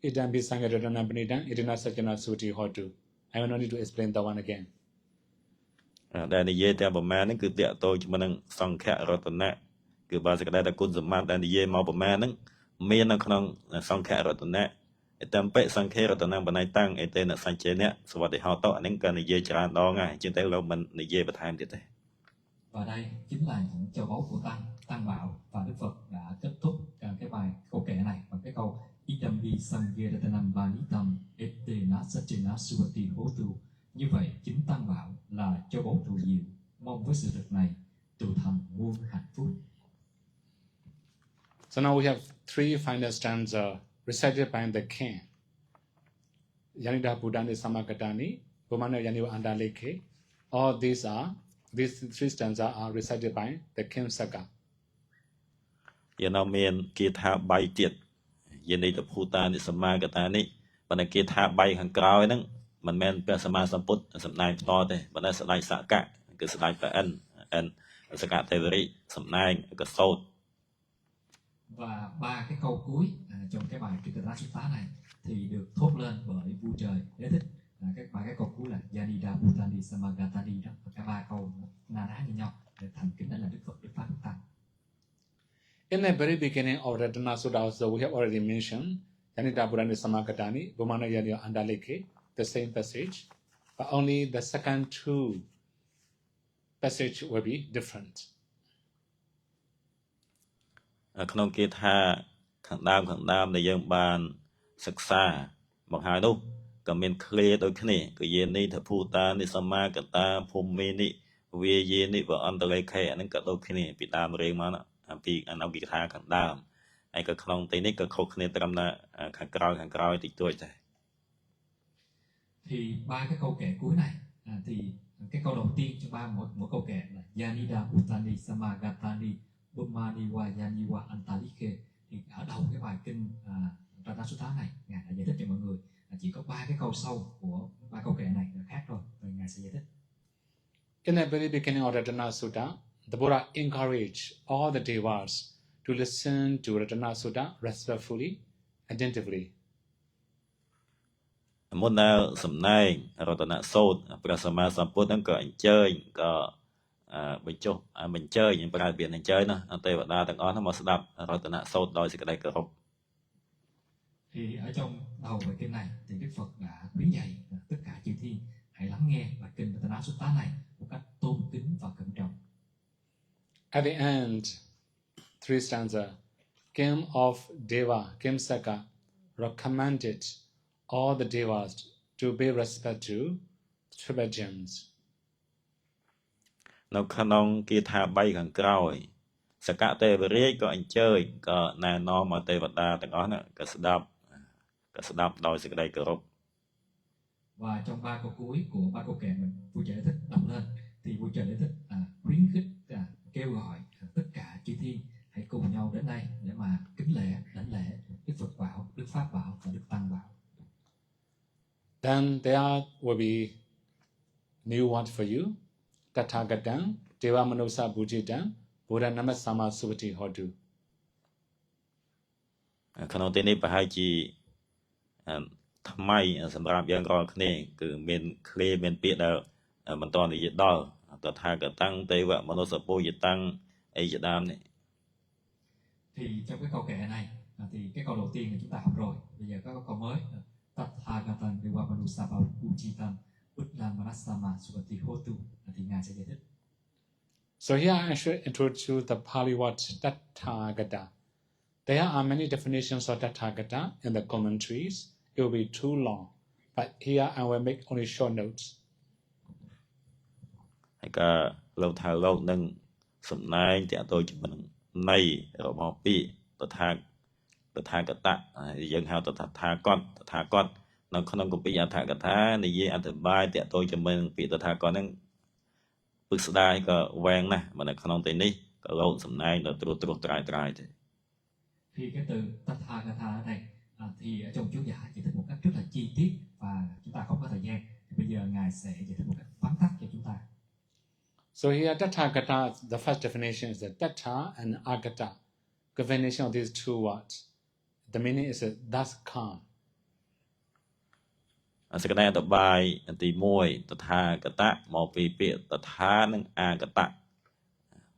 Idan Bisangaratana Benidan, Idina Sakana Suti Hotu. I will not need to explain that one again. ដែលនិយាយតែប្រមាណហ្នឹងគឺតាក់ទងជាមួយនឹងសង្ខៈរតនៈគឺបើសេចក្តីតែគុណសម្បត្តិដែលនិយាយមកប្រមាណហ្នឹងមាននៅក្នុងសង្ខៈរតនៈតាមពេសង្ខេរតនៈបណ្ណៃតាំងអេតេនសញ្ចេនៈសវតិហោតអាហ្នឹងក៏និយាយច្រើនដងហើយជាងតែលោកមិននិយាយបន្ថែមទៀតទេ Và đây chính là những châu báu của Tăng Bảo và Đức Phật đã kết thúc cái bài câu kệ này bằng cái câu Idambi Sangiratanam Vanitam Etena Sachena Suvati Hotu. Như vậy chính Tăng Bảo là châu báu thù diệu, mong với sự thực này tu thành muôn hạnh phúc. So now we have three final stanzas recited by the king. Yanida Buddhani Samakatani, Bumana Yaniwa Andaleke. All these three stanzas are recited by the king Saka. យើងនៅមានគាថា3ទៀតយានិតភូតានិសមាកតានេះប៉ុន្តែគាថា3ខាងក្រោយហ្នឹងមិនមែនព្រះសម្មាសម្ពុទ្ធសម្ដែងផ្ទាល់ទេប៉ុន្តែស្ដេចសកៈគឺស្ដេចព្រះអិនសកៈទេវរិសម្ដែងកសោត Và ba cái câu cuối trong cái bài Trikara Sutta này thì được thốt lên bởi vua trời Đế Thích. Cái câu cuối là Yanida Bhutani Samagatani đó. Và cả ba câu na ná như nhau để thành kính là Đức Phật Đức Pháp Đức Tăng. In the very beginning of Ratana Sutta also we have already mentioned Yanida Buddhani Samakatani, Bumana Yaniwa Andaleke, the same passage, but only the second two passages will be different. ក្នុងគាថាខាងដើមដែលយើងបានសិក្សាមកហើយនោះក៏មានឃ្លាដូចគ្នាគឺយានិធភូតានិសមាកតាភូមិនិវាយានិវអន្តលេខេអាហ្នឹងក៏ដូចគ្នាពីដើមរៀងមកអំពីអនុគាថាខាងដើមហើយក៏ក្នុងទីនេះក៏ខុសគ្នាត្រឹមតែខាងក្រោយតិចតួចដែរ Thì ba cái câu kệ cuối này thì cái câu đầu tiên trong mỗi câu kệ là Yanida Bhutani Samagatani Bumaniwa Yaniwa Antalike. Thì ở đầu cái bài kinh Ratana Sutta này ngài đã giải thích cho mọi người chỉ có ba cái câu sau của ba câu kệ này là khác rồi và ngài sẽ giải thích. In the very beginning of Ratana Sutta, the Buddha encouraged all the devas to listen to Ratana Sutta respectfully, attentively. មុនដែលសំដែងរតនសូត្រព្រះសម្មាសម្ពុទ្ធហ្នឹងក៏អញ្ជើញក៏បញ្ចុះបញ្ជើញប្រើពាក្យអញ្ជើញណាទេវតាទាំងអស់ហ្នឹងមកស្ដាប់រតនសូត្រដោយសេចក្តីគោរព Thì ở trong đầu bài kinh này thì Đức Phật đã khuyến dạy tất cả chư thiên hãy lắng nghe bài kinh Ratana Sutta này một cách tôn kính và cẩn trọng. At the end, three stanzas, King of Deva, King Saka, recommended all the devas to pay respect to triple gems. នៅក្នុងគាថា3ខាងក្រោយសកទេវរាជក៏អញ្ជើញក៏ណែនាំឲ្យទេវតាទាំងអស់ហ្នឹងក៏ស្ដាប់ដោយសេចក្តីគោរព Và trong ba câu cuối của ba câu kệ mình vua trời Đế Thích đọc lên thì vua trời Đế Thích khuyến khích kêu gọi tất cả chư thiên hãy cùng nhau đến đây để mà kính lễ đảnh lễ Đức Phật bảo, Đức Pháp bảo và Đức Tăng bảo. Then there will be new word for you. Tathagatam, Deva Manusa Buddhitam, Buddha Namasama Suvati Hotu. ក្នុងទីនេះប្រហែលជាថ្មីសម្រាប់យើងរាល់គ្នាគឺមានឃ្លាមានពាក្យដែលបន្តនិយាយដល់តថាគតាំងទេវមនុស្សពុយតាំងអីជាដើមនេះ Thì trong cái câu kệ này thì cái câu đầu tiên là chúng ta học rồi. Bây giờ có câu mới Tathagatan Deva Manusa Buddhitam Buddha Manasama Suvati Hotu thì ngài sẽ giải thích. So here I should introduce the Pali word Tathagata. There are many definitions of Tathagata in the commentaries. It will be too long, but here I will make only short notes. ហើយក៏លោកថាលោកនឹងសម្ដែងតាក់ទងជាមួយនឹងន័យរបស់ពាក្យតថាគតៈយើងហៅតថាគតនៅក្នុងគម្ពីរអដ្ឋកថានិយាយអធិប្បាយតាក់ទងជាមួយនឹងពាក្យតថាគតហ្នឹងពិស្ដារក៏វែងណាស់មកនៅក្នុងទីនេះក៏លោកសម្ដែងដល់ត្រួសត្រាយទេ Thì cái từ Tathagata này thì ở trong chú giải giải thích một cách rất là chi tiết và chúng ta không có thời gian. Thì bây giờ ngài sẽ giải thích một cách vắn tắt cho chúng ta. So here Tathagata, the first definition is the Tatha and Agata. Combination of these two words. The meaning is thus come. សេចក្តីអត្ថបាយទី1តថាគតៈមកពីពាក្យតថានិងអាគតៈ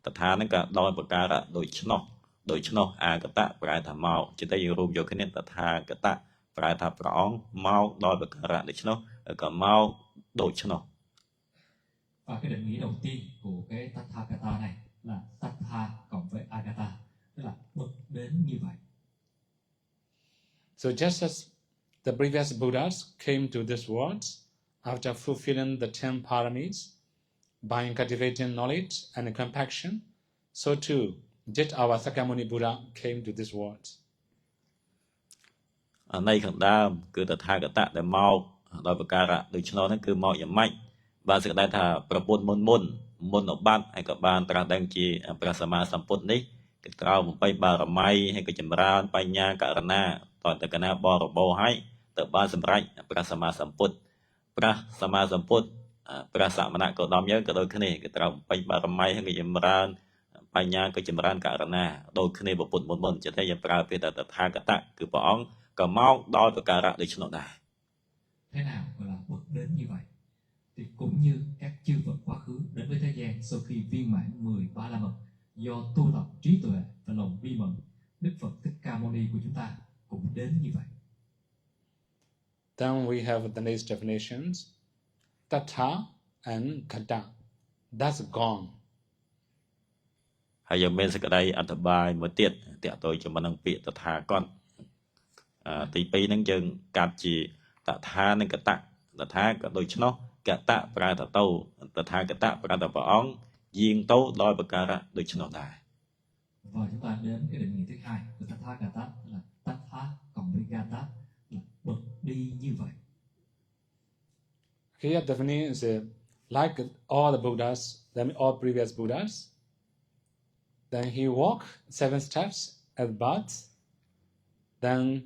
តថានឹងក៏ដោយប្រការៈដូច្នោះអាគតៈប្រែថាមកចិត្តយើងរួមយកគ្នាតថាគតៈប្រែថាព្រះអង្គមកដោយប្រការៈដូច្នោះក៏មកដូច្នោះ Và cái định nghĩa đầu tiên của cái Tathagata này là Tatha cộng với Agata, tức là bậc đến như vậy. So just as the previous Buddhas came to this world after fulfilling the 10 paramis by cultivating knowledge and compassion, so too did our Sakyamuni Buddha came to this world. នៃខាងដើមគឺតថាគតៈដែលមកដោយប្រការៈដូច្នោះហ្នឹងគឺមកយ៉ាងម៉េចបាទសេចក្តីថាប្រពន្ធមុនឧបត្តិហើយក៏បានត្រាស់ដឹងជាព្រះសម្មាសម្ពុទ្ធនេះគឺក្រោម8បារមីហើយក៏ចម្រើនបញ្ញាករណាតតកណាបរិបូរហើយទៅបានសម្រេចព្រះសម្មាសម្ពុទ្ធព្រះសមណគោតមយើងក៏ដូចគ្នាគឺក្រោម8បារមីហើយក៏ចម្រើនបញ្ញាក៏ចម្រើនករណាដូចគ្នាប្រពន្ធមុនចិត្តតែយើងប្រើពាក្យតថាគតៈគឺព្រះអង្គក៏មកដោយប្រការៈដូច្នោះដែរ Thế nào gọi là bậc đến như vậy? Thì cũng như các chư Phật quá khứ đến với thế gian sau khi viên mãn 13 la mật do tu tập trí tuệ và lòng bi mẫn, Đức Phật Thích Ca Mâu Ni của chúng ta cũng đến như vậy. Then we have the next definitions. Tatha and Kata. That's gone. ហើយយើងមានសេចក្តីអត្ថបាយមួយទៀតតាក់ទងជាមួយនឹងពាក្យតថាគតទី2ហ្នឹងយើងកាត់ជាតថានិងកតៈតថាក៏ដូច្នោះកតៈប្រែថាទៅតថាគតៈប្រែថាព្រះអង្គយាងទៅដោយប្រការៈដូច្នោះដែរ Và chúng ta đến cái định nghĩa thứ hai của Tathagata là Tatha cộng với Gata là bậc đi như vậy. Here definition is like all the Buddhas, then all previous Buddhas. Then he walked 7 steps at birth. Then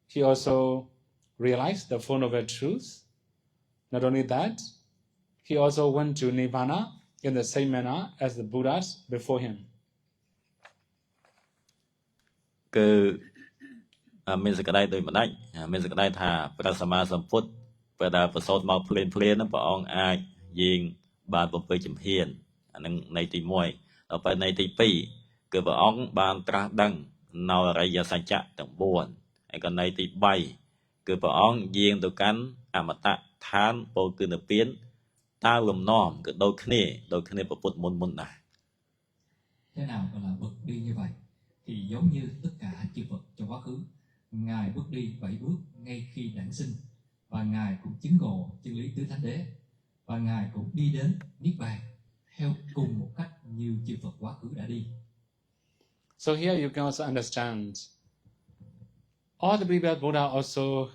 he also realized the Four Noble Truths. Not only that, he also went to Nirvana in the same manner as the Buddhas before him. គឺមានសេចក្តីដូចម្ដេចមានសេចក្តីថាព្រះសម្មាសម្ពុទ្ធពេលដែលប្រសូតមកភ្លាមហ្នឹងព្រះអង្គអាចយាងបាន7ជំហានអានឹងន័យទី1ដល់ពេលន័យទី2គឺព្រះអង្គបានត្រាស់ដឹងនៅអរិយសច្ចៈទាំង4ហើយក៏ន័យទី3គឺព្រះអង្គយាងទៅកាន់អមតៈឋានពោលគឺនិព្វានតាមលំនាំគឺដូចគ្នាប្រពុតមុនដែរ Thế nào gọi là bậc đi như vậy? Thì giống như tất cả chư Phật trong quá khứ, Ngài bước đi 7 bước ngay khi đản sinh, và Ngài cũng chứng ngộ chân lý tứ thánh đế, và Ngài cũng đi đến Niết Bàn theo cùng một cách như chư Phật quá khứ đã đi. So here you can also understand all the previous Buddha also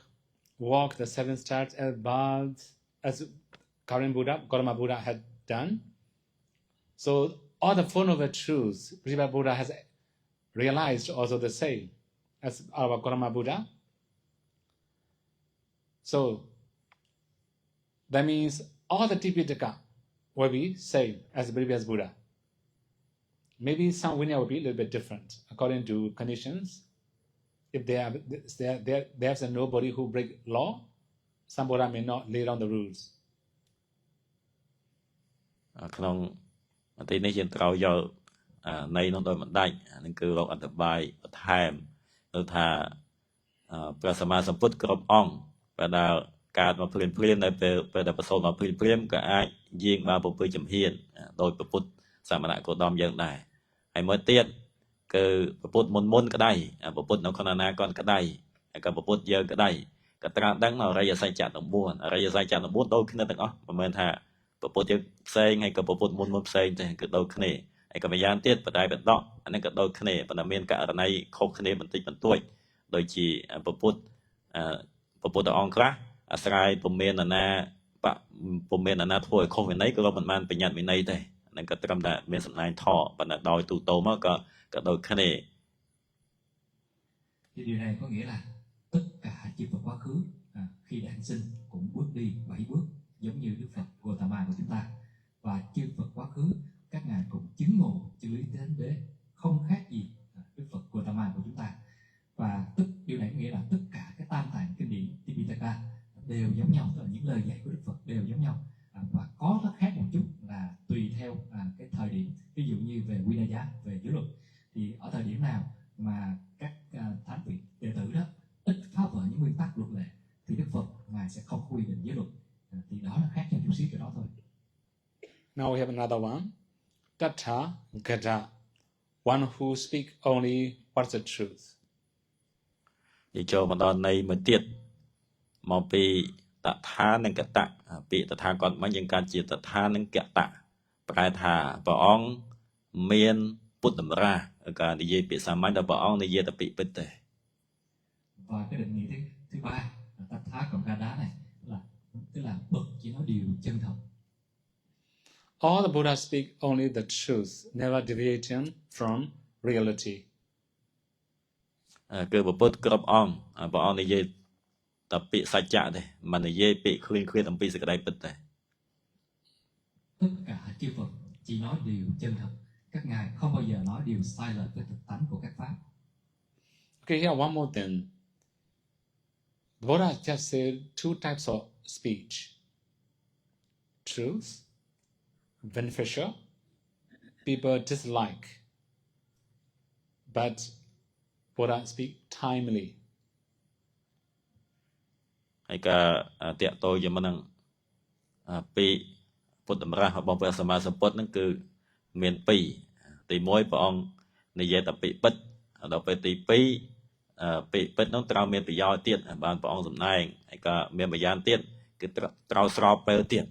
walked the 7 steps as birth, as current Buddha, Gautama Buddha had done. So all the Four Noble Truths, previous Buddha has realized also the same as our Gautama Buddha. So that means all the Tipitaka will be same as the previous Buddha. Maybe some Vinaya will be a little bit different according to conditions. If there's nobody who break law, some Buddha may not lay down the rules. ក្នុងទីនេះយើងត្រូវយកនៃនោះដោយមិនដាច់ហ្នឹងគឺរកអត្ថបាយបន្ថែមទៅថាព្រះសម្មាសម្ពុទ្ធគ្រប់អង្គបើដែលកើតមកភ្លាមនៅពេលដែលប្រសូតមកភ្លាមក៏អាចយាងបាន7ជំហានដោយព្រះពុទ្ធសមណគោតមយើងដែរហើយមួយទៀតគឺព្រះពុទ្ធមុនក្តីព្រះពុទ្ធនៅខណ្ឌណាគាត់ក្តីហើយក៏ព្រះពុទ្ធយើងក្តីក៏ត្រាស់ដឹងនៅអរិយសច្ចៈទាំង4អរិយសច្ចៈទាំង4ដូចគ្នាទាំងអស់មិនមែនថាព្រះពុទ្ធយើងផ្សេងហើយក៏ព្រះពុទ្ធមុនផ្សេងទេគឺដូចគ្នាហើយក៏ម្យ៉ាងទៀតបដិបដកអានេះក៏ដូចគ្នាប៉ុន្តែមានករណីខុសគ្នាបន្តិចបន្តួចដូចជាព្រះពុទ្ធអង្គខ្លះអាស្រ័យពុំមានអាណាធ្វើឲ្យខុសវិន័យក៏មិនបានបញ្ញត្តិវិន័យទេហ្នឹងក៏ត្រឹមតែមានសំណាញ់ថប៉ុន្តែដោយទូទៅមកក៏ដូចគ្នា Thì điều này có nghĩa là tất cả chư Phật quá khứ khi đản sinh cũng bước đi 7 bước giống như Đức Phật Gautama của chúng ta, và chư Phật quá khứ các ngài cũng chứng ngộ chân lý thánh đế không khác gì Đức Phật Gautama của chúng ta, và điều này có nghĩa là tất cả các tam tạng kinh điển Tipitaka đều giống nhau, tức là thì ở thời điểm nào mà các thánh vị đệ tử đó ít phá vỡ những nguyên tắc luật lệ thì Đức Phật ngài sẽ không quy định giới luật. Thì đó là khác nhau chút xíu cái đó thôi. Now we have another one. Tatha Gada, one who speak only what's the truth. និយាយចូលមកដល់ន័យមួយទៀតមកពីតថានិងកតៈពាក្យតថាគាត់មិនយើងកើតជាតថានិងកតៈប្រែថាព្រះអង្គមានពុទ្ធតម្រាសការនិយាយពាក្យសាមញ្ញដល់ព្រះអង្គនិយាយតែពាក្យពិតទេ Và cái định nghĩa thứ ba là tát thá cộng ga đá này là tức là bậc chỉ nói điều chân thật. All the Buddhas speak only the truth, never deviating from reality. គឺពុទ្ធគ្រប់អង្គព្រះអង្គនិយាយតែពាក្យសច្ចៈទេមិននិយាយពាក្យឃ្លានៗអំពីសេចក្តីពិតទេ Tất cả chư Phật chỉ nói điều chân thật. Các ngài không bao giờ nói điều sai lệch với thực tánh của các pháp. Okay, here one more thing. The Buddha just said two types of speech. Truth, beneficial, people dislike. But Buddha speak timely. ហើយក៏តាក់ទងជាមួយនឹងពាក្យពុទ្ធតម្រាសរបស់ព្រះសម្មាសម្ពុទ្ធហ្នឹងគឺមានពីរទី1ព្រះអង្គនិយាយតែពាក្យពិតដល់ពេលទី2ពាក្យពិតហ្នឹងត្រូវមានប្រយោជន៍ទៀតបានព្រះអង្គសម្ដែងហើយក៏មានប្រយោជន៍ទៀតគឺត្រូវស្របពេលទៀត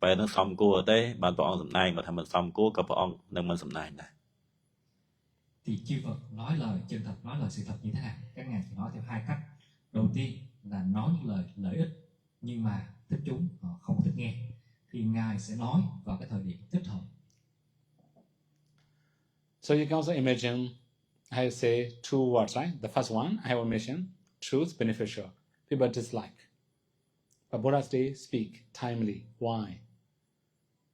ពេលហ្នឹងសមគួរទេបានព្រះអង្គសម្ដែងបើថាមិនសមគួរក៏ព្រះអង្គនឹងមិនសម្ដែងដែរ Thì chư Phật nói lời chân thật, nói lời sự thật như thế nào? Các ngài chỉ nói theo hai cách. Đầu tiên là nói những lời lợi ích nhưng mà thích chúng họ không thích nghe thì ngài sẽ nói vào cái thời điểm thích hợp. So you can also imagine I say two words, right? The first one I have mentioned, truth, beneficial. People dislike. But Buddha speak timely. Why?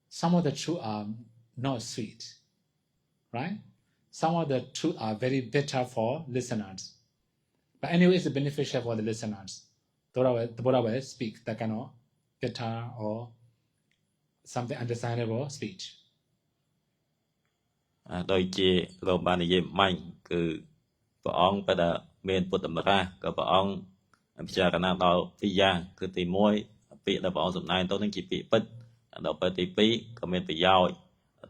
Some of the truth are not sweet, right? Some of the truth are very bitter for listeners. But anyway, it's beneficial for the listeners. The Buddha will speak that kind of bitter or something understandable speech. ដូចជាលោកបាននិយាយមិញគឺព្រះអង្គបើតែមានពុទ្ធតម្រាសក៏ព្រះអង្គពិចារណាដល់ពីរយ៉ាងគឺទី1ពាក្យដែលព្រះអង្គសម្ដែងទៅនឹងជាពាក្យពិតដល់ពេលទី2ក៏មានប្រយោជន៍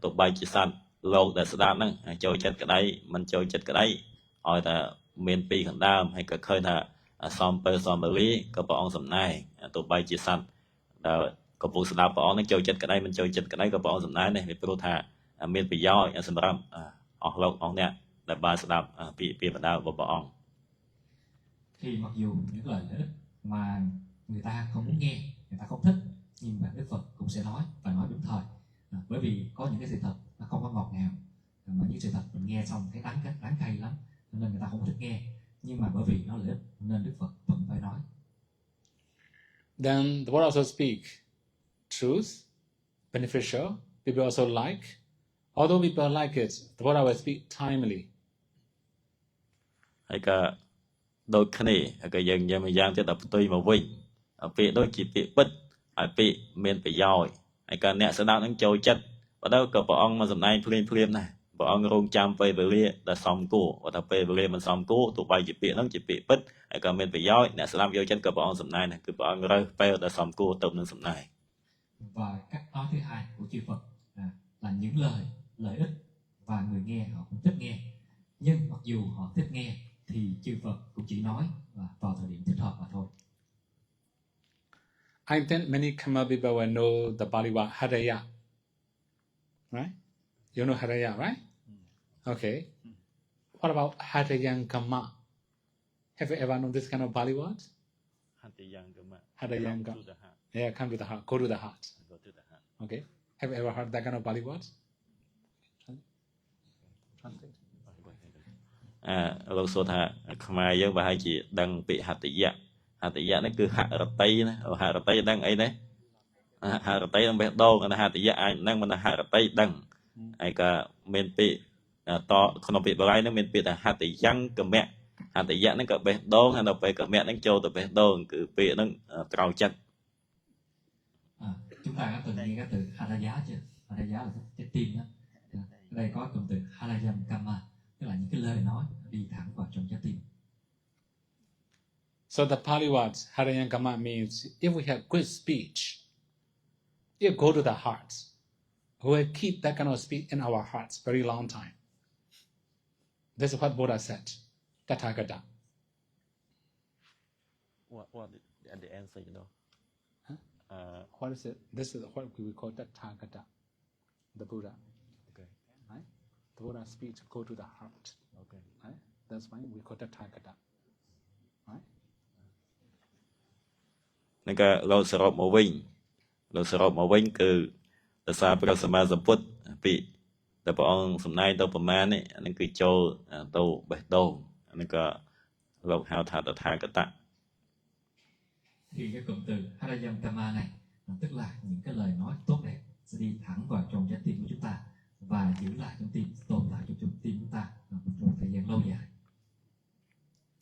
ទោះបីជាសត្វលោកដែលស្ដាប់ហ្នឹងចូលចិត្តក្តីមិនចូលចិត្តក្តីឲ្យតែមានពីរកណ្ដាលហើយក៏ឃើញថាសំពើសំវេលាក៏ព្រះអង្គសម្ដែងទោះបីជាសត្វដែលកំពុងស្ដាប់ព្រះអង្គនឹងចូលចិត្តក្តីមិនចូលចិត្តក្តីក៏ព្រះអង្គសម្ដែងដែរពីព្រោះថាមានប្រយោជន៍សម្រាប់អស់លោកអស់អ្នកដែលបានស្ដាប់ពីបណ្ដារបស់ព្រះអង្គ Thì mặc dù những lời lợi ích mà người ta không muốn nghe, người ta không thích nhưng mà Đức Phật cũng sẽ nói và nói đúng thời. Bởi vì có những cái sự thật nó không có ngọt ngào mà những sự thật mình nghe xong thấy đắng cay lắm nên người ta không thích nghe nhưng mà bởi vì nó lợi ích nên Đức Phật vẫn phải nói. Then the Buddha also speak truth, beneficial. People also like. Although people like it, the Buddha will speak timely. ហើយក៏ដូចគ្នាក៏យើងយ៉ាងម្យ៉ាងទៀតដល់ផ្ទុយមកវិញពាក្យដូចជាពាក្យពិតហើយពាក្យមានប្រយោជន៍ហើយក៏អ្នកស្ដាប់នឹងចូលចិត្តបើទៅក៏ព្រះអង្គមកសម្ដែងភ្លាមៗដែរព្រះអង្គរងចាំពេលវេលាដែលសមគួរបើថាពេលវេលាមិនសមគួរទោះបីជាពាក្យហ្នឹងជាពាក្យពិតហើយក៏មានប្រយោជន៍អ្នកស្ដាប់យកចិត្តក៏ព្រះអង្គសម្ដែងដែរគឺព្រះអង្គរើសពេលដែលសមគួរទៅនឹងសម្ដែង Và cách nói thứ hai của chư Phật là những lời lợi ích và người nghe họ cũng thích nghe nhưng mặc dù họ thích nghe thì chư Phật cũng chỉ nói vào thời điểm thích hợp mà thôi. I think many Khmer people will know the Pali word Haraya. Right? You know Haraya, right? Okay. What about Harayangama? Have you ever known this kind of Pali word? Harayangama. Yeah, come to the heart. Go to the heart. Okay. Have you ever heard that kind of Pali word? Translate. លោកសួរថាខ្មែរយើងប្រហែលជាដឹងពាក្យហត្តយៈនេះគឺហរតីណាហរតីដឹងអីដែរហរតីនឹងបេះដូងហត្តយៈអាចនឹងមិនហរតីដឹងហើយក៏មានពាក្យតក្នុងពាក្យបាលីនឹងមានពាក្យថាហត្តយ៉ាងកមៈហត្តយៈហ្នឹងក៏បេះដូងហើយដល់ពេលកមៈហ្នឹងចូលទៅបេះដូងគឺពាក្យហ្នឹងក្រោយចិត្ត Chúng ta đã từng nghe cái từ Haraya chưa? Haraya là trái tim đó. Ở đây có cụm từ Harayam Kama tức là những cái lời nói đi thẳng vào trong trái tim. So the Pali word Harayangama means if we have good speech, it go to the heart. We will keep that kind of speech in our hearts very long time. This is what Buddha said. Tathagata. What the answer, you know? What is it? This is what we call Tathagata, the Buddha. Okay. Right? The Buddha speech go to the heart. Okay. Right? That's why we call Tathagata. Right? នឹងក៏លោកសរុបមកវិញគឺដោយសារព្រះសម្មាសម្ពុទ្ធពាក្យដែលព្រះអង្គសម្ដែងទៅប្រមាណនេះនឹងគឺចូលទៅបេះដូងនឹងក៏លោកហៅថាតថាគតៈ Thì cái cụm từ Harayamkama này tức là những cái lời nói tốt đẹp sẽ đi thẳng vào trong trái tim của chúng ta và giữ lại trong tim, tồn tại trong tim chúng ta trong một thời gian lâu dài.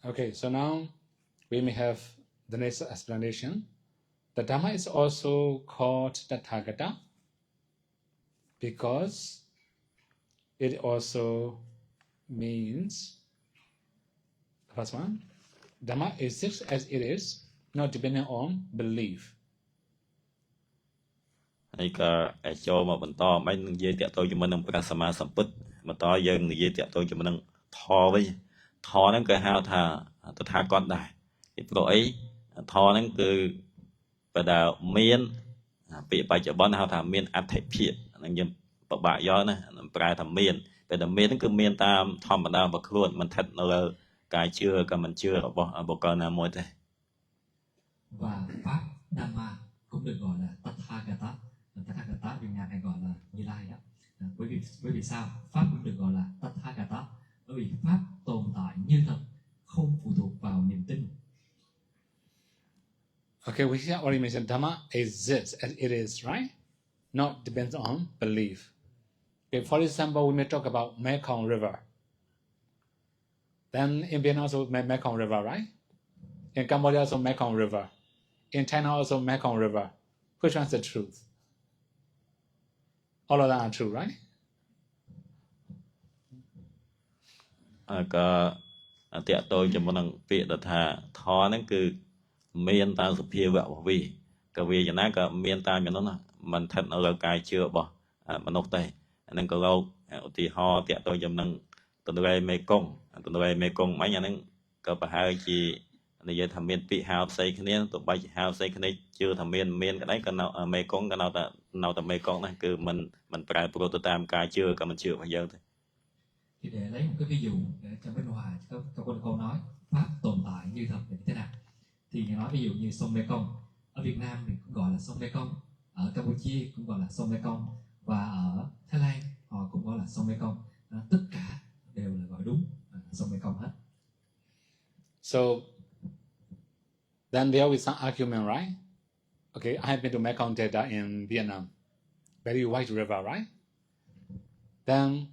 Okay, so now we may have the next explanation. The Dhamma is also called Tathagata because it also means, first one, Dhamma exists as it is, not depending on belief. ហើយក៏ចូលមកបន្តមិននិយាយតាក់ទងជាមួយនឹងព្រះសម្មាសម្ពុទ្ធបន្តយើងនិយាយតាក់ទងជាមួយនឹងធម៌វិញធម៌ហ្នឹងក៏ហៅថាតថាគតដែរពីព្រោះអីធម៌ហ្នឹងគឺបើដែលមានពាក្យបច្ចុប្បន្នហៅថាមានអត្ថិភាពហ្នឹងយើងពិបាកយកណាប្រែថាមានពេលតែមានហ្នឹងគឺមានតាមធម្មតារបស់ខ្លួនមិនស្ថិតនៅលើការជឿក៏មិនជឿរបស់បុគ្គលណាមួយទេ Và pháp Dhamma cũng được gọi là Tathagata. Tathagata Việt Nam hay gọi là Như Lai đó. Bởi vì sao pháp cũng được gọi là Tathagata? Bởi vì pháp tồn tại như thật, không phụ thuộc vào niềm tin. Okay, we have already mentioned Dhamma exists as it is, right? Not depends on belief. Okay, for example, we may talk about Mekong River. Then in Vietnam also Mekong River, right? In Cambodia also Mekong River. In China also Mekong River. Which one's the truth? All of them are true, right? ក៏តាក់ទងជាមួយនឹងពាក្យថាធម៌ហ្នឹងគឺមានតាមសភាវៈរបស់វាក៏វាយ៉ាងណាក៏មានតាមយ៉ាងនោះណាមិនស្ថិតនៅលើការជឿរបស់មនុស្សទេអាហ្នឹងក៏លោកឧទាហរណ៍តាក់ទងជាមួយនឹងទន្លេមេគង្គមិញអាហ្នឹងក៏ប្រហែលជានិយាយថាមានពាក្យហៅផ្សេងគ្នាទោះបីជាហៅផ្សេងគ្នាជឿថាមានក្តីក៏នៅមេគង្គក៏នៅតែមេគង្គដែរគឺមិនប្រែប្រួលទៅតាមការជឿក៏មិនជឿរបស់យើងទេ Thì để lấy một cái ví dụ để trong bên ngoài có câu nói pháp tồn tại như thật là như thế nào, thì nói ví dụ như sông Mekong ở Việt Nam thì cũng gọi là sông Mekong, ở Campuchia cũng gọi là sông Mekong và ở Thái Lan họ cũng gọi là sông Mekong. Tất cả đều là gọi đúng sông Mekong hết. So then there is some argument, right? Okay, I have been to Mekong Delta in Vietnam, very wide river, right? Then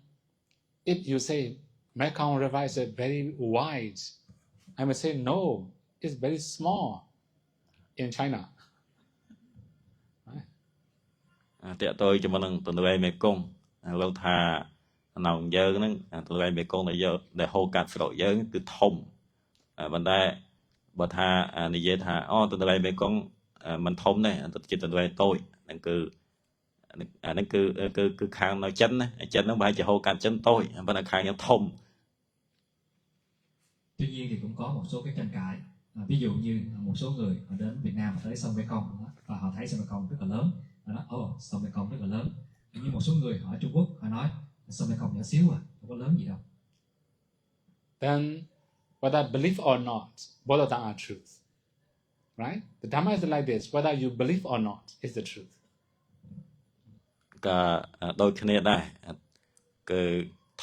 if you say Mekong River is very wide, I would say no, it's very small in China. Right? តាក់ទងជាមួយនឹងទន្លេមេគង្គលោកថានៅយើងហ្នឹងទន្លេមេគង្គដែលហូរកាត់ស្រុកយើងគឺធំប៉ុន្តែបើថានិយាយថាទន្លេមេគង្គមិនធំទេជាទន្លេតូចហ្នឹងគឺអាហ្នឹងគឺខាងនៅចិនណាចិនហ្នឹងប្រហែលជាហូរកាត់ចិនតូចប៉ុន្តែខាងយើងធំ Tuy nhiên thì cũng có một số cái tranh cãi. Ví dụ như một số người họ đến Việt Nam họ thấy sông Mekong và họ thấy sông Mekong rất là lớn, họ nói sông Mekong rất là lớn. Nhưng một số người họ ở Trung Quốc họ nói sông Mekong nhỏ xíu không có lớn gì đâu. Then whether believe or not, both of them are truth. Right? The Dhamma is like this, whether you believe or not is the truth. ក៏ដូចគ្នាដែរគឺ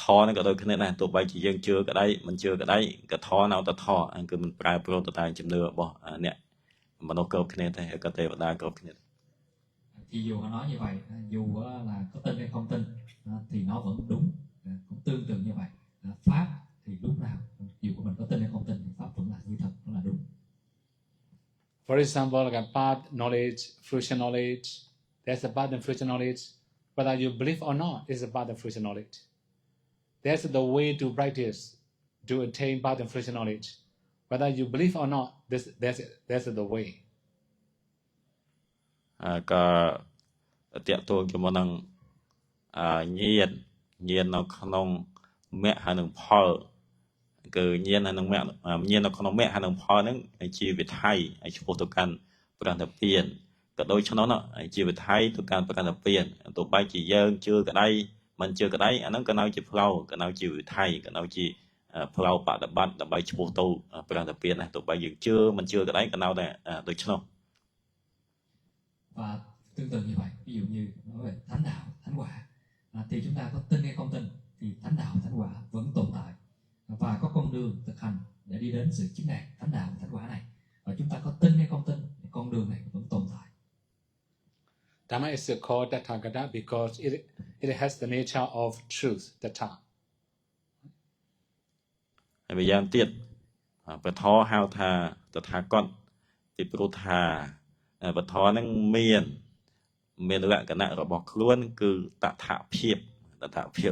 ធម៌ហ្នឹងក៏ដូចគ្នាដែរទោះបីជាយើងជឿក្តីមិនជឿក្តីក៏ធម៌នៅតែធម៌គឺមិនប្រែប្រួលទៅតាមជំនឿរបស់អ្នកមនុស្សគ្រប់គ្នាទេក៏ទេវតាគ្រប់គ្នា Thì dù họ nói như vậy, dù là có tin hay không tin thì nó vẫn đúng, cũng tương tự như vậy. Pháp thì lúc nào dù của mình có tin hay không tin thì pháp vẫn là như thật, nó là đúng. For example, like a path knowledge, fruition knowledge, there's a path and fruition knowledge. Whether you believe or not is a path and fruition knowledge. That's the way to practice, to attain path and fruition knowledge. Whether you believe or not, that's the way. ក៏តកតួជាមួយនឹងញាណនៅក្នុងមគ្គហើយនឹងផលគឺញាណហើយនឹងមគ្គញាណនៅក្នុងមគ្គហើយនឹងផលហ្នឹងជាវិថ័យឲ្យឆ្ពោះទៅកាន់ប្រណិពានក៏ដូចឆ្នោះជាវិថ័យទៅកាន់ប្រណិពានទោះបីជាយើងជឿក្តីមិនជឿក្តីអាហ្នឹងក៏នៅជាផ្លូវក៏នៅជាវិថ័យក៏នៅជាផ្លូវបដិបត្តិដើម្បីឆ្ពោះទៅប្រណិពានដែរទោះបីយើងជឿមិនជឿក្តីក៏នៅតែដូចឆ្នោះ Và tương tự như vậy, ví dụ như nói về thánh đạo, thánh quả, thì chúng ta có tin hay không tin thì thánh đạo, thánh quả vẫn tồn tại và có con đường thực hành để đi đến sự chứng đạt thánh đạo, thánh quả này. Và chúng ta có tin hay không tin thì con đường này vẫn tồn tại. Dhamma is called Tathagata because it has the nature of truth, Tatha. ហើយម្យ៉ាងទៀតពធហៅថាតថាគតពីព្រោះថាពធហ្នឹងមានលក្ខណៈរបស់ខ្លួនគឺតថាភាព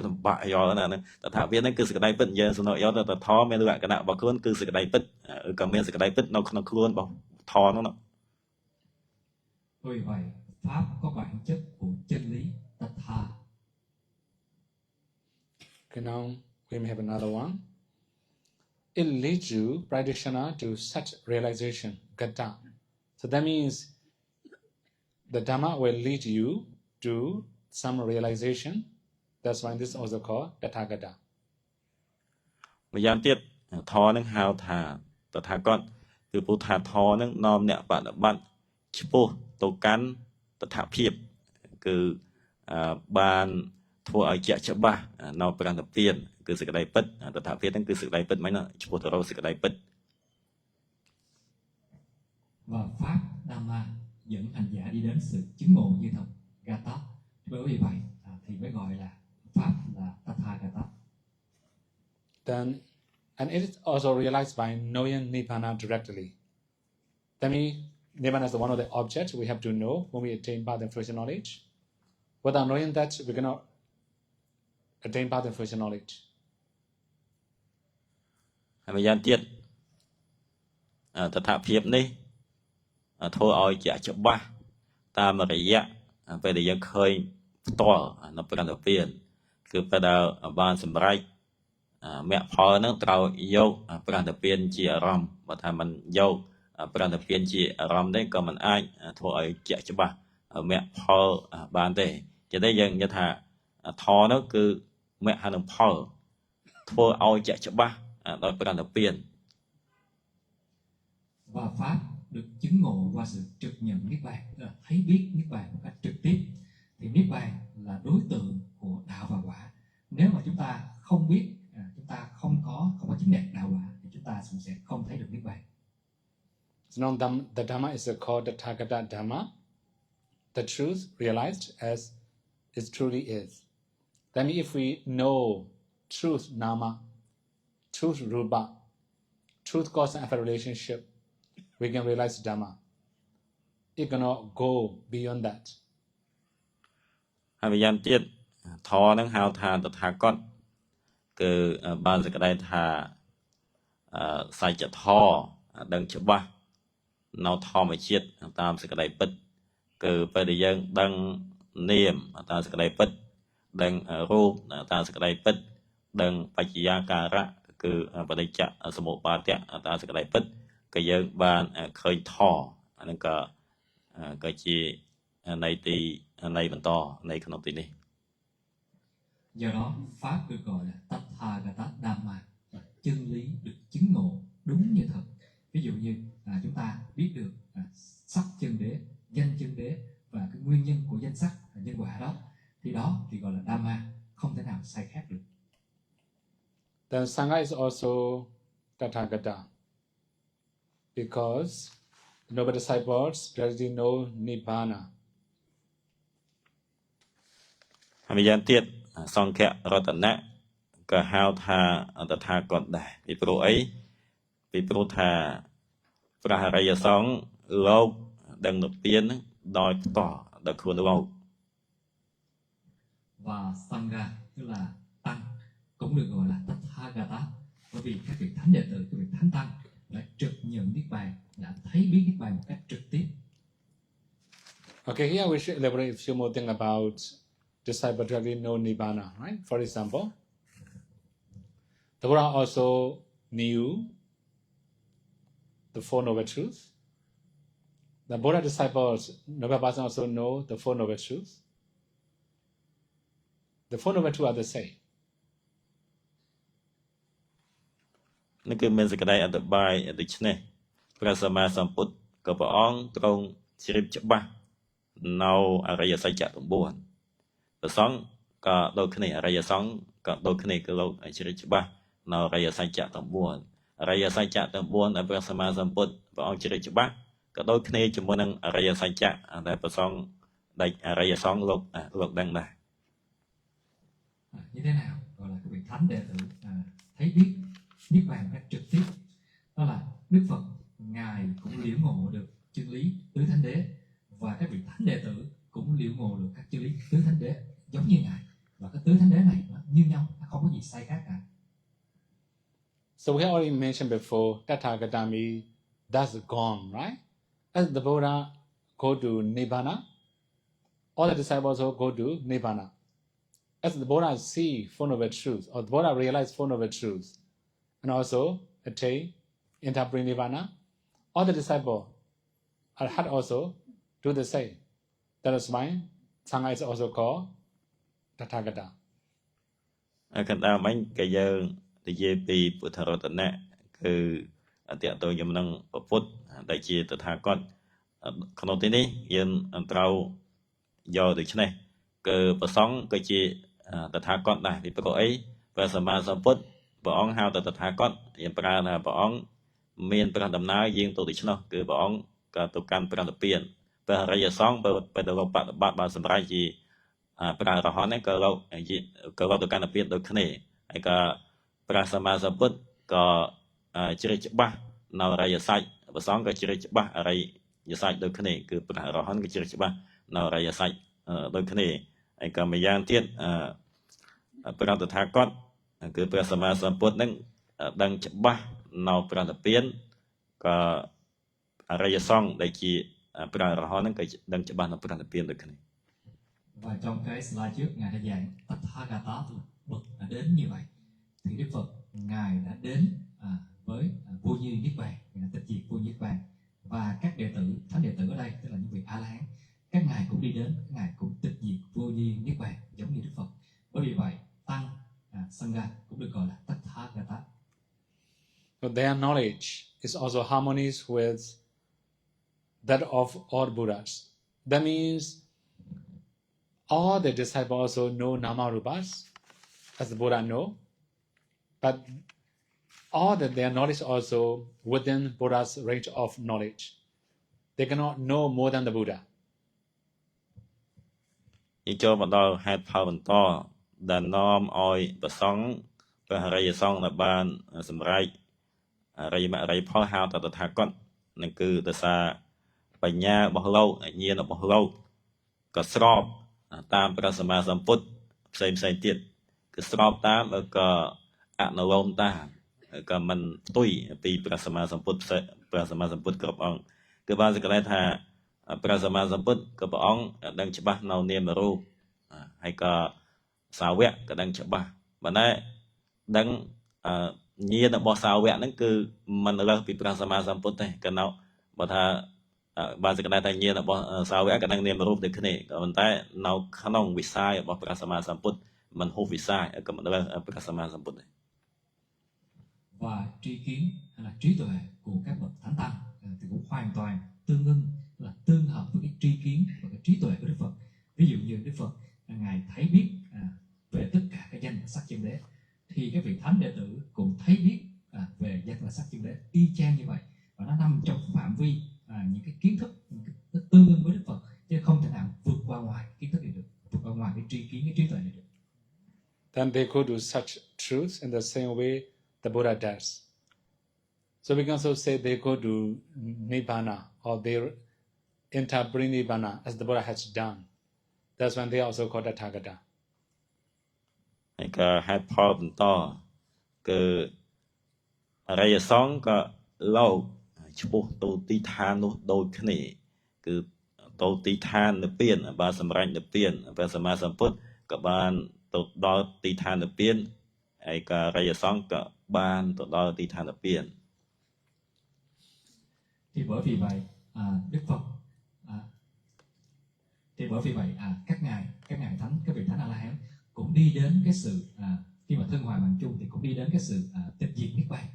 សម្បត្តិយកណាតថាភាពហ្នឹងគឺសេចក្តីពិតយើងសំណយកទៅតថមានលក្ខណៈរបស់ខ្លួនគឺសេចក្តីពិតក៏មានសេចក្តីពិតនៅក្នុងខ្លួនរបស់ថហ្នឹង Vì vậy, pháp có bản chất của chân lý Tatha. Okay, now we may have another one. It leads you, practitioner, to such realization, gata. So that means the Dhamma will lead you to some realization. That's why this is also called Tathagata. ម្យ៉ាងទៀតធរហ្នឹងហៅថាតថាគតគឺពុទ្ធថាធរហ្នឹងនាំអ្នកបដិបត្តិឆ្ពោះទៅកាន់តថាភាពគឺបានធ្វើឲ្យជាក់ច្បាស់នៅប្រណិពានគឺសេចក្តីពិតតថាភាពហ្នឹងគឺសេចក្តីពិតមិនណាឆ្ពោះទៅរកសេចក្តីពិត Và pháp Dhamma dẫn hành giả đi đến sự chứng ngộ như thật Gata. Bởi vì vậy thì mới gọi là pháp là Tathagata. Then, and it is also realized by knowing Nibbana directly. That means Nibbana is one of the objects we have to know when we attain path and fruition knowledge. Without knowing that, we cannot attain path and fruition knowledge. ហើយម្យ៉ាងទៀតតថាភាពនេះធ្វើឲ្យជាក់ច្បាស់តាមរយៈពេលដែលយើងឃើញផ្ទាល់នៅប្រណិពានគឺពេលដែលបានសម្រេចមគ្គផលហ្នឹងត្រូវយកប្រណិពានជាអារម្មណ៍បើថាមិនយកប្រណិពានជាអារម្មណ៍ទេក៏មិនអាចធ្វើឲ្យជាក់ច្បាស់មគ្គផលបានទេជាតែយើងនិយាយថាធរនោះគឺមគ្គហើយនឹងផលធ្វើឲ្យជាក់ច្បាស់ដោយប្រណិពាន Và pháp được chứng ngộ qua sự trực nhận niết bàn, tức là thấy biết niết bàn một cách trực tiếp. Thì niết bàn là đối tượng của đạo và quả. Nếu mà chúng ta không biết, chúng ta không có chứng đạt đạo quả thì chúng ta cũng sẽ không thấy được niết bàn. So now the Dhamma is called the Tathagata Dhamma, the truth realized as it truly is. That means if we know truth Nama, truth Rupa, truth cause and effect relationship, we can realize Dhamma. It cannot go beyond that. ហើយម្យ៉ាងទៀតធរហ្នឹងហៅថាតថាគតគឺបានសេចក្តីថាសច្ចធម៌ដឹងច្បាស់នៅធម្មជាតិតាមសេចក្តីពិតគឺពេលដែលយើងដឹងនាមតាមសេចក្តីពិតដឹងរូបតាមសេចក្តីពិតដឹងបច្ចយាការៈគឺបដិច្ចសមុបាទៈតាមសេចក្តីពិតក៏យើងបានឃើញធម៌អាហ្នឹងក៏ជានៃបន្តនៃក្នុងទីនេះ Do đó pháp được gọi là Tathagata Dhamma, chân lý được chứng ngộ đúng như thật. Ví dụ như chúng ta biết được sắc chân đế, danh chân đế và cái nguyên nhân của danh sắc nhân quả đó thì gọi là Dhamma, không thể nào sai khác được. Then Sangha is also Tathagata because noble disciples already know Nibbana. ហើយម្យ៉ាងទៀតសង្ឃៈរតនៈក៏ហៅថាតថាគតដែរពីព្រោះអីពីព្រោះថាព្រះអរិយសង្ឃលោកដឹងនិព្វានដោយផ្ទាល់ដោយខ្លួនលោក Và Sangha tức là tăng cũng được gọi là Tathagata, bởi vì các vị thánh đệ tử, các vị thánh tăng đã trực nhận niết bàn, đã thấy biết niết bàn một cách trực tiếp. Okay, here we should elaborate a few more things about disciple directly know Nibbana, right? For example, the Buddha also knew the Four Noble Truths. The Buddha disciples, Noble person also know the Four Noble Truths. The Four Noble Truths are the same. នេះគឺមានសេចក្តីអธิบายដូចនេះព្រះសម្មាសម្ពុទ្ធក៏ព្រះអង្គទ្រង់ជ្រាបច្បាស់នៅអរិយសច្ចៈ9ព្រះសង្ឃក៏ដូចគ្នាអរិយសង្ឃក៏ដូចគ្នាគឺលោកជ្រាបច្បាស់នៅអរិយសច្ចៈ9អរិយសច្ចៈ9ដែលព្រះសម្មាសម្ពុទ្ធព្រះអង្គជ្រាបច្បាស់ក៏ដូចគ្នាជាមួយនឹងអរិយសច្ចៈដែលព្រះសង្ឃដែលអរិយសង្ឃលោកដឹងដែរ Như thế nào gọi là các vị thánh đệ tử thấy biết niết bàn một cách trực tiếp, đó là Đức Phật ngài cũng liễu ngộ được chân lý tứ thánh đế, và các vị thánh đệ tử cũng liễu ngộ được các chân lý tứ thánh đế giống như ngài, và các tứ thánh đế này nó như nhau, nó không có gì sai khác cả. So we already mentioned before, Tathagata means that's gone, right? As the Buddha go to Nibbana, all the disciples also go to Nibbana. As the Buddha see Four Noble Truths, or the Buddha realize Four Noble Truths, and also attain interpret Nibbana, all the disciples had also do the same. That is why Sangha is also called Tathagata. កណ្ដាលមិញក៏យើងនិយាយពីពុទ្ធរតនៈគឺតកតងជាមួយនឹងពុទ្ធដែលជាតថាគតក្នុងទីនេះយើងត្រូវយកដូចនេះគឺប្រសង្ឃក៏ជាតថាគតដែរពីព្រោះអីព្រះសម្មាសម្ពុទ្ធព្រះអង្គហៅតថាគតយើងប្រើថាព្រះអង្គមានព្រះដំណើរយាងទៅដូច្នោះគឺព្រះអង្គក៏ទៅកាន់ព្រះនិព្វានព្រះអរិយសង្ឃបើទៅបប្រតិបត្តិបានសម្រេចជាព្រះអរហន្តក៏លោកទៅកាន់និព្វានដូចគ្នាហើយក៏ព្រះសម្មាសម្ពុទ្ធក៏ជ្រាបច្បាស់នៅអរិយសច្ចព្រះសង្ឃក៏ជ្រាបច្បាស់អរិយសច្ចដូចគ្នាគឺព្រះអរហន្តក៏ជ្រាបច្បាស់នៅអរិយសច្ចដូចគ្នាហើយក៏ម្យ៉ាងទៀតព្រះតថាគតគឺព្រះសម្មាសម្ពុទ្ធនឹងដឹងច្បាស់នៅព្រះនិព្វានក៏អរិយសង្ឃដែលជាព្រះអរហន្តនឹងក៏ដឹងច្បាស់នៅព្រះនិព្វានដូចគ្នា Và trong cái slide trước ngài đã dạy Tathagata tức là bậc đã đến như vậy, thì Đức Phật ngài đã đến với vô như niết bàn, ngài tịch diệt vô như niết bàn, và các đệ tử thánh đệ tử ở đây tức là những vị A La Hán, các ngài cũng đi đến, các ngài cũng tịch diệt vô như niết bàn giống như Đức Phật. Bởi vì vậy tăng Sangha cũng được gọi là Tathagata. So their knowledge is also harmonious with that of all Buddhas. That means all the disciples also know Nama Rupas, as the Buddha know, but all that their knowledge also within Buddha's range of knowledge. They cannot know more than the Buddha. យើងចូលមកដល់ហេតុផលបន្តដែលនាំឲ្យប្រសង្ឃព្រះអរិយសង្ឃដែលបានសម្រេចអរិយមគ្គអរិយផលហៅតថាគតនឹងគឺដោយសារបញ្ញារបស់លោកញាណរបស់លោកក៏ស្របតាមព្រះសម្មាសម្ពុទ្ធផ្សេងទៀតគឺស្របតាមក៏អនុលោមតាមក៏មិនផ្ទុយពីព្រះសម្មាសម្ពុទ្ធព្រះសម្មាសម្ពុទ្ធគ្រប់អង្គគឺបានសេចក្តីថាព្រះសម្មាសម្ពុទ្ធក៏ព្រះអង្គដឹងច្បាស់នៅនាមរូបហើយក៏សាវកក៏ដឹងច្បាស់ប៉ុន្តែដឹងញាណរបស់សាវកហ្នឹងគឺមិនលើសពីព្រះសម្មាសម្ពុទ្ធទេក៏នៅបើថាបានសេចក្តីថាញាណរបស់សាវកក៏ដឹងនាមរូបដូចគ្នាក៏ប៉ុន្តែនៅក្នុងវិស័យរបស់ព្រះសម្មាសម្ពុទ្ធមិនហួសវិស័យក៏មិនលើសព្រះសម្មាសម្ពុទ្ធទេ Và tri kiến hay là trí tuệ của các bậc thánh tăng thì cũng hoàn toàn tương ưng, là tương hợp với cái tri kiến và cái trí tuệ của Đức Phật. Ví dụ như Đức Phật ngài thấy biết về tất cả các danh và sắc chân đế, thì các vị thánh đệ tử cũng thấy biết về danh và sắc chân đế y chang như vậy, và nó nằm trong phạm vi những cái kiến thức nó tương ưng với Đức Phật, chứ không thể nào vượt qua ngoài kiến thức này được, vượt qua ngoài cái tri kiến, cái trí tuệ này được. Then they go to such truths in the same way the Buddha does. So we can also say they go to Nibbana, or they interpret Nibbana as the Buddha has done. That's when they also call Tathagata. ហើយក៏ហេតុផលបន្តគឺអរិយសង្ឃក៏លោកឈ្មោះទៅទីឋាននោះដូចគ្នាគឺទៅទីឋាននិព្វានបានសម្រេចនិព្វានព្រះសម្មាសម្ពុទ្ធក៏បានទៅដល់ទីឋាននិព្វានហើយក៏អរិយសង្ឃក៏បានទៅដល់ទីឋាននិព្វាន Thì bởi vì vậy Đức Phật thì bởi vì vậy các ngài thánh, các vị thánh A La Hán cũng đi đến cái sự khi mà thân hoại mạng chung thì cũng đi đến cái sự tịch diệt niết bàn,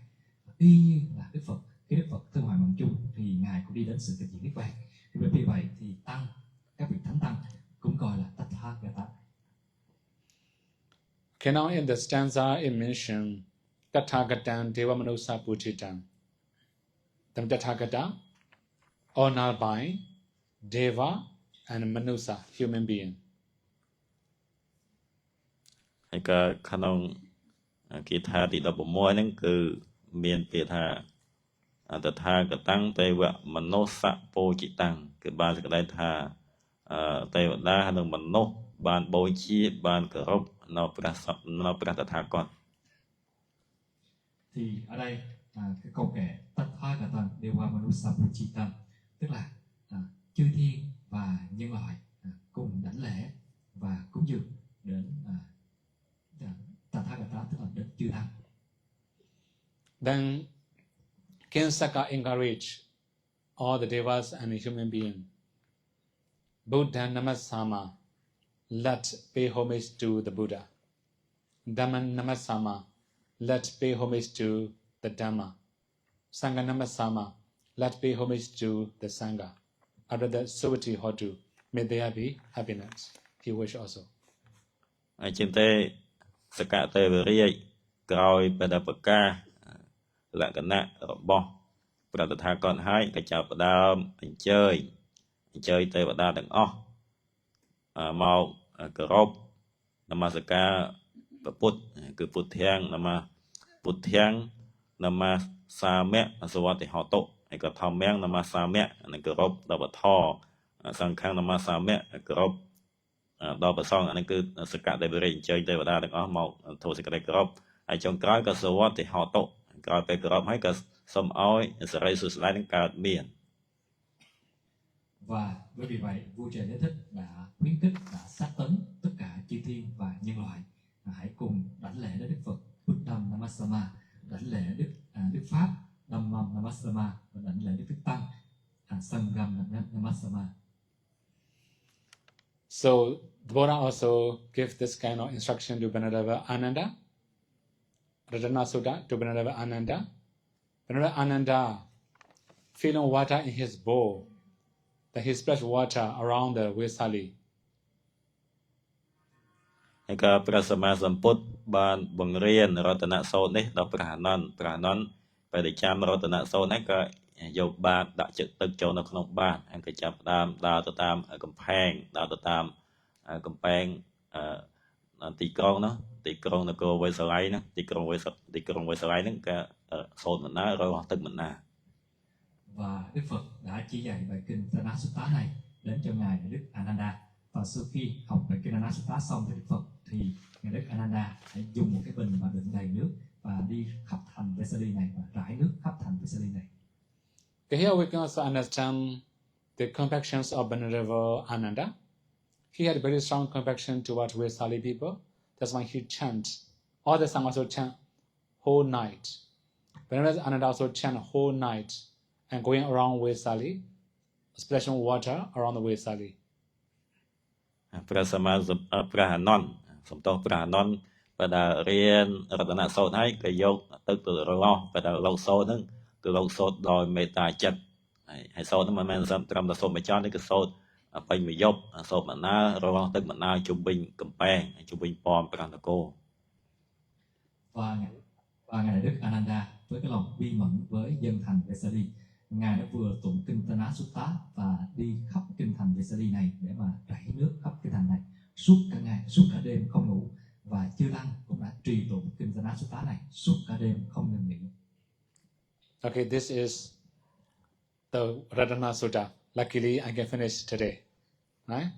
y như là Đức Phật. Khi Đức Phật thân hoại mạng chung thì ngài cũng đi đến sự tịch diệt niết bàn. Thì bởi vì vậy thì tăng, các vị thánh tăng cũng gọi là Tathagata. Okay, now in the stanza it mentioned Tathagatan Devamanusa Pujitam. The Tathagata, honored by Deva and Manusa, human being. ហើយក៏ក្នុងគាថាទី16ហ្នឹងគឺមានពាក្យថាតថាគតាំងទេវមនោសៈពោជិតាំងគឺបានសេចក្តីថាទេវតានិងមនុស្សបានបូជាបានគោរពនៅព្រះតថាគត Thì ở đây cái câu kệ Tathagata Devamanusa Pujitam tức là chư thiên và nhân loại cùng đảnh lễ và cúng dường đến Tathagata tức là đến chư tăng. Then King Saka encouraged all the devas and the human being. Buddha Namasama, let pay homage to the Buddha. Dhamma Namasama, let pay homage to the Dhamma. Sangha Namasama, let pay homage to the Sangha. After the Suvati Hotu, may there be happiness. He wished also. ហើយជាងទេសកតេវរាជក្រោយបដបកាលក្ខណៈរបស់ព្រះតថាគតហើយក៏ចាប់ផ្ដើមអញ្ជើញទេវតាទាំងអស់មកគោរពនមស្ការព្រះពុទ្ធគឺពុទ្ធាំងនមសាមៈសវតិហតុ ហើយក៏ធម្មំនមសាមៈនឹងគោរពដល់វធសង្ឃំនមសាមៈគោរពដល់ព្រះសង្ឃអានេះគឺសកតេវរាជអញ្ជើញទេវតាទាំងអស់មកធ្វើសេចក្តីគោរពហើយចុងក្រោយក៏សវតិហតុក្រោយពេលគោរពហើយក៏សូមឲ្យសិរីសួស្តីនឹងកើតមាន Và bởi vì vậy vua Trời Đế Thích đã khuyến khích, đã sát tấn tất cả chư thiên và nhân loại hãy cùng đảnh lễ đến Đức Phật Buddham Namasama, đảnh lễ Đức Pháp Dhammam Namasama và đảnh lễ Đức Tăng Sangham Namasama. So the Buddha also gave this kind of instruction to Venerable Ananda, Ratana Sutta to Venerable Ananda. Venerable Ananda, feeling water in his bowl, that he splashed water around the Vesali. ហើយក៏ព្រះសម្មាសម្ពុទ្ធបានបង្រៀនរតនសូត្រនេះដល់ព្រះអានន្ទពេលដែលចាំរតនសូត្រនេះក៏យកបាតដាក់ទឹកចូលនៅក្នុងបាតហើយក៏ចាប់ផ្ដើមដើរទៅតាមកំផែងទីក្រុងនោះទីក្រុងនគរវេស្សល័យនោះទីក្រុងវេស្សល័យហ្នឹងក៏សូត្រមិនណារកទឹកមិនណា Và Đức Phật đã chỉ dạy bài kinh Pranasutta này đến cho ngài Đức Ananda. Và sau khi học bài kinh Pranasutta xong thì Đức Phật thì ngài Đức Ananda hãy dùng một cái bình và đựng đầy nước và đi khắp thành Vesali này và rải nước khắp thành Vesali này. Okay, here we can also understand the compassions of Venerable Ananda. He had very strong compassion towards Vesali people. That's why he chant. All the Sangha also chant whole night. Venerable Ananda also chant whole night and going around Vesali, splashing water around the Vesali. ព្រះសម្មាសម្ព្រះអានន្ទសំទោសព្រះអានន្ទបើដែលរៀនរតនសូត្រហើយក៏យកទឹកទៅរលោះបើដែលលោកសូត្រហ្នឹងគឺលោកសូត្រដោយមេត្តាចិត្តហើយសូត្រហ្នឹងមិនមែនត្រឹមតែសូត្រមួយចន្ទទេគឺសូត្រពេញមួយយប់សូត្របណ្ណារលោះទឹកបណ្ណាជុំវិញកំពែងជុំវិញប៉មព្រះនគរ Và ngài Đức Ananda với cái lòng bi mẫn với dân thành Vesali, ngài đã vừa tụng kinh Pranasutta và đi khắp kinh thành Vesali này để mà rải nước khắp kinh thành này suốt cả ngày, suốt cả đêm không ngủ, và chư tăng cũng đã trì tụng kinh Pranasutta này suốt cả đêm không ngừng nghỉ. Okay, this is the Ratana Sutta. Luckily, I can finish today. Right?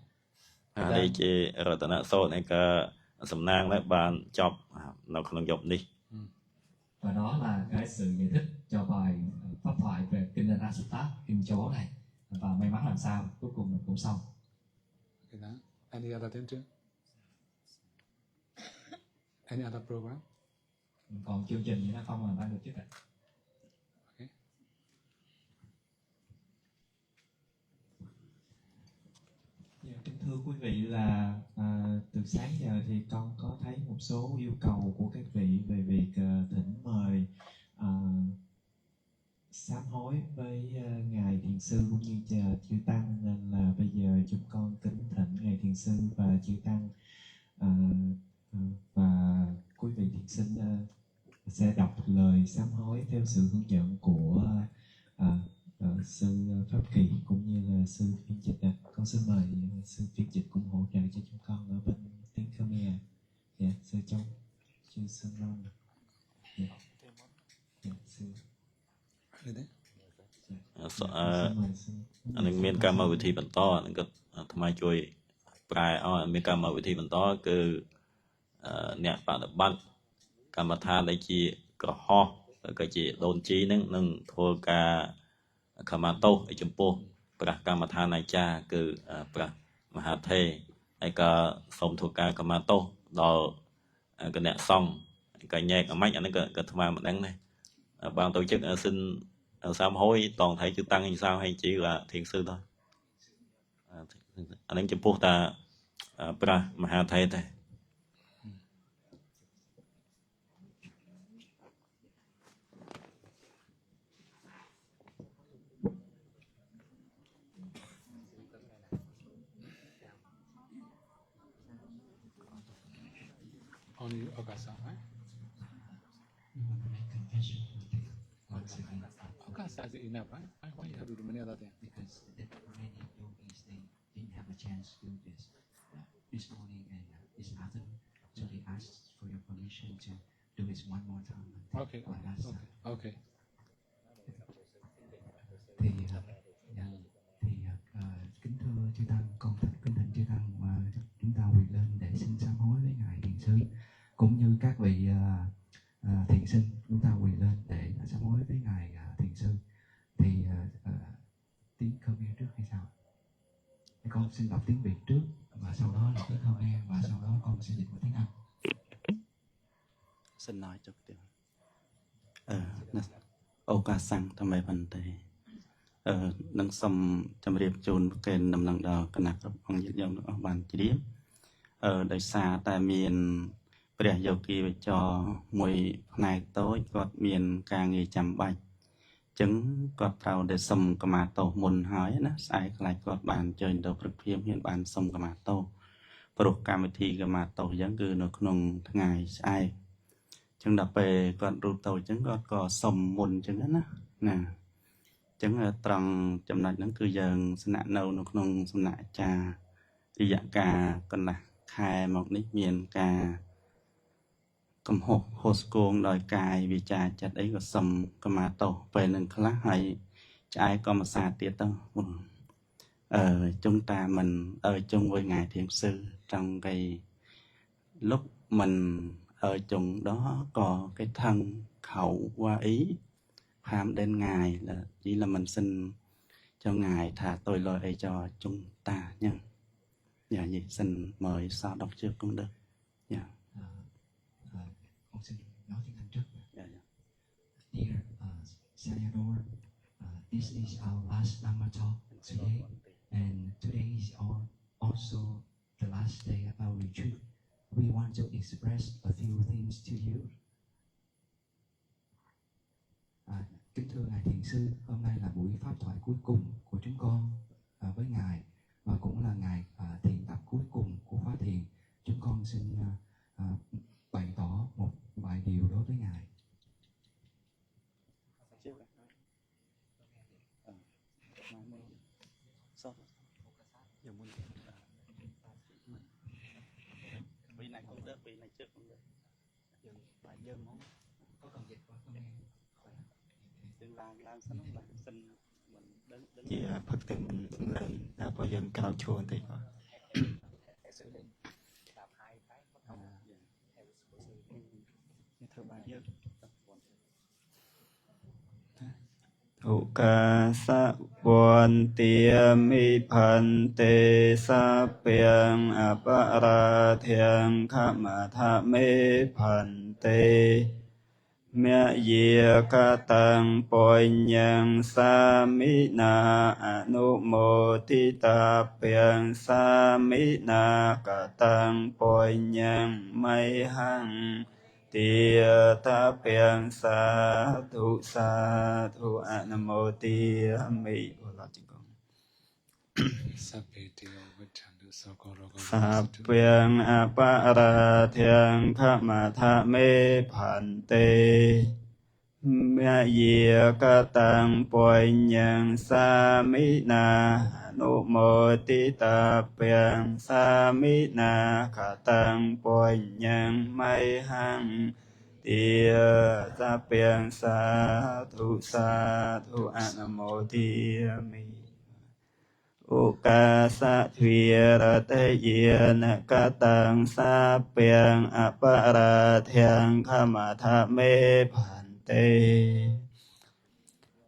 នេះជារតនសូត្រហើយក៏ សំណាងដែលបានចប់នៅក្នុងយប់នេះ Và đó là cái sự giải thích cho bài pháp thoại về kinh Rasutta kinh chó này, và may mắn làm sao cuối cùng mình cũng xong. Okay, đó. Any other thing too? Any other program? Còn chương trình gì nữa không mà đang được chứ ạ? Okay. Dạ, kính thưa quý vị là từ sáng giờ thì con có thấy một số yêu cầu của các vị về việc thỉnh mời sám hối với ngài thiền sư cũng như chư tăng, nên là bây giờ chúng con kính thỉnh ngài thiền sư và chư tăng và quý vị thiền sinh sẽ đọc lời sám hối theo sự hướng dẫn của sư Pháp Kỳ cũng như là sư phiên dịch. Con xin mời sư phiên dịch cũng hỗ trợ cho chúng con ở bên tiếng Khmer. Dạ, sư Châu, sư Sơn Long. Dạ, sư. Really? Anhនឹងមានកម្មវិធីបន្តនឹងក៏ថ្មជួយប្រែឲ្យមានកម្មវិធីបន្តគឺអ្នកបដិបត្តិកម្មដ្ឋានដែលជាក្រហោះក៏ជាដូនជីនឹងធ្វើការខមាទោសឲ្យចំពោះព្រះកម្មដ្ឋានអាចារ្យគឺព្រះមហាថេរហើយក៏សូមធ្វើការខមាទោសដល់គណៈសង្ឃក៏ញែកអាម៉េចអានេះក៏ថ្មមិនដឹងដែរបានtổ chức xin sám hối toàn thể chư tăng hay sao hay chỉ là thiền sư thôi anh ấy chụp bút ta pra maha thầy thôi. Only Okasa, right? Okasa is enough, right? Why you have to do many other things? Because many yogis they didn't have a chance to do this morning and this afternoon, so they asked for your permission to do it one more time. Okay, okay. Kính thưa chư tăng, con kính thỉnh chư tăng mà chúng ta quỳ lên để xin sám hối với ngài thiền sư, cũng như các vị thiền sinh chúng ta quỳ lên để sám hối với ngài thiền sư. Thì tiếng Khmer trước hay sao? Thì con xin đọc tiếng Việt trước và sau đó là tiếng Khmer và sau đó con sẽ dịch qua tiếng Anh. Xin nói cho tiếng ô ca sang tham bài vấn đề nâng xâm chăm riêng chôn kênh nằm lần đầu cân nạc ông dịch dòng ở bàn chỉ điểm đời xa tại miền Bria dầu kỳ về cho mùi này tối có miền ca nghề chăm bạch chứng có trao để xâm cả mà tổ môn hỏi nó sai lại có bàn chơi đầu thực phim hiện bàn xâm cả mà tổ pro cam thì cả mà tổ giống cứ nó không ngày sai chứng đập về còn rụt tàu chứng có xâm môn chứng đó nè chứng trăng chậm lại nó cứ dần sinh nạn nâu nó không sinh nạn cha thì dạng cả còn là khai một nít miền cả cầm hộp hộp cuồng đòi cài vì cha chặt ấy có sầm cầm mà tổ về nâng khá hay trái có một xa tiết tông chúng ta mình ở chung với ngài thiền sư trong cái lúc mình ở chung đó có cái thân khẩu qua ý phạm đến ngài là chỉ là mình xin cho ngài thả tôi lỗi ấy cho chúng ta nha. Dạ vậy xin mời sao đọc trước cũng được. Dạ. Con xin nói tiếng Anh trước. Dạ, dạ. Dear Sayadaw, this is our last Dhamma talk today, and today is also the last day of our retreat. We want to express a few things to you. Kính thưa ngài thiền sư, hôm nay là buổi pháp thoại cuối cùng của chúng con với ngài và cũng là ngày thiền tập cuối cùng của khóa thiền. Chúng con xin bày tỏ một vài điều đối với ngài. Vị này cũng được, vị này trước cũng được. Phải dâng món. Có cần dịch qua không em? Đừng làm sao nó xin mình đứng. Chị Phật tử mình lên đã có dân cao chùa thì có. Thủ ca sa buồn tiêm mi phần tê sa piang apara thiang khama tha mê phần tê mẹ yê ca tăng bồi nhang sa mi na anu mô ti ta piang sa mi na ca tăng bồi nhang mây hằng tia ta piang sa thu anamo ti mi sa piang apara thiang khama tha mê phan tê mẹ yê ca tăng bồi nhang sa mi na nụ mô ti ta piang sa mi na ca tăng bồi nhang mây hằng tia ta piang sa thu anamo ti mi ô ca sa thùy ra tê yê na ca tăng sa piang apara thiang khama tha mê phan tê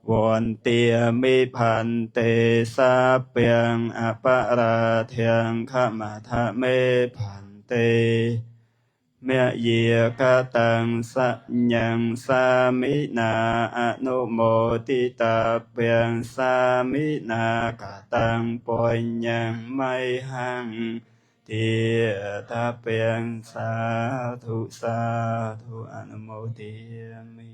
vốn tia mi phan tê sa piang apara thiang khama tha mê phan tê mẹ yê ca tăng sa nhang sa mi na anu mô ti ta piang sa mi na ca tăng bồi nhang mây hằng tia ta piang sa thu anu mô ti mi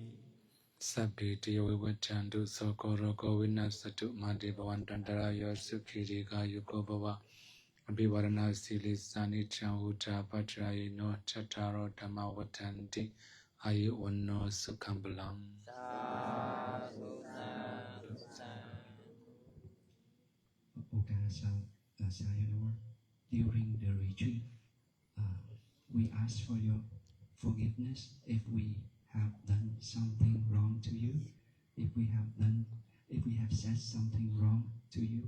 Sabiti Vivachandu Sokoroko Vinasatu Madi Bhavantantara Yasukirika Yuko Bhava Abhivarana Sili Sani Chahuta Patrayi No Chataro Dhammawatanti Ayu Ono Sukhambalam. Sayonara, during the retreat, we ask for your forgiveness if we have done something wrong to you, if we have said something wrong to you,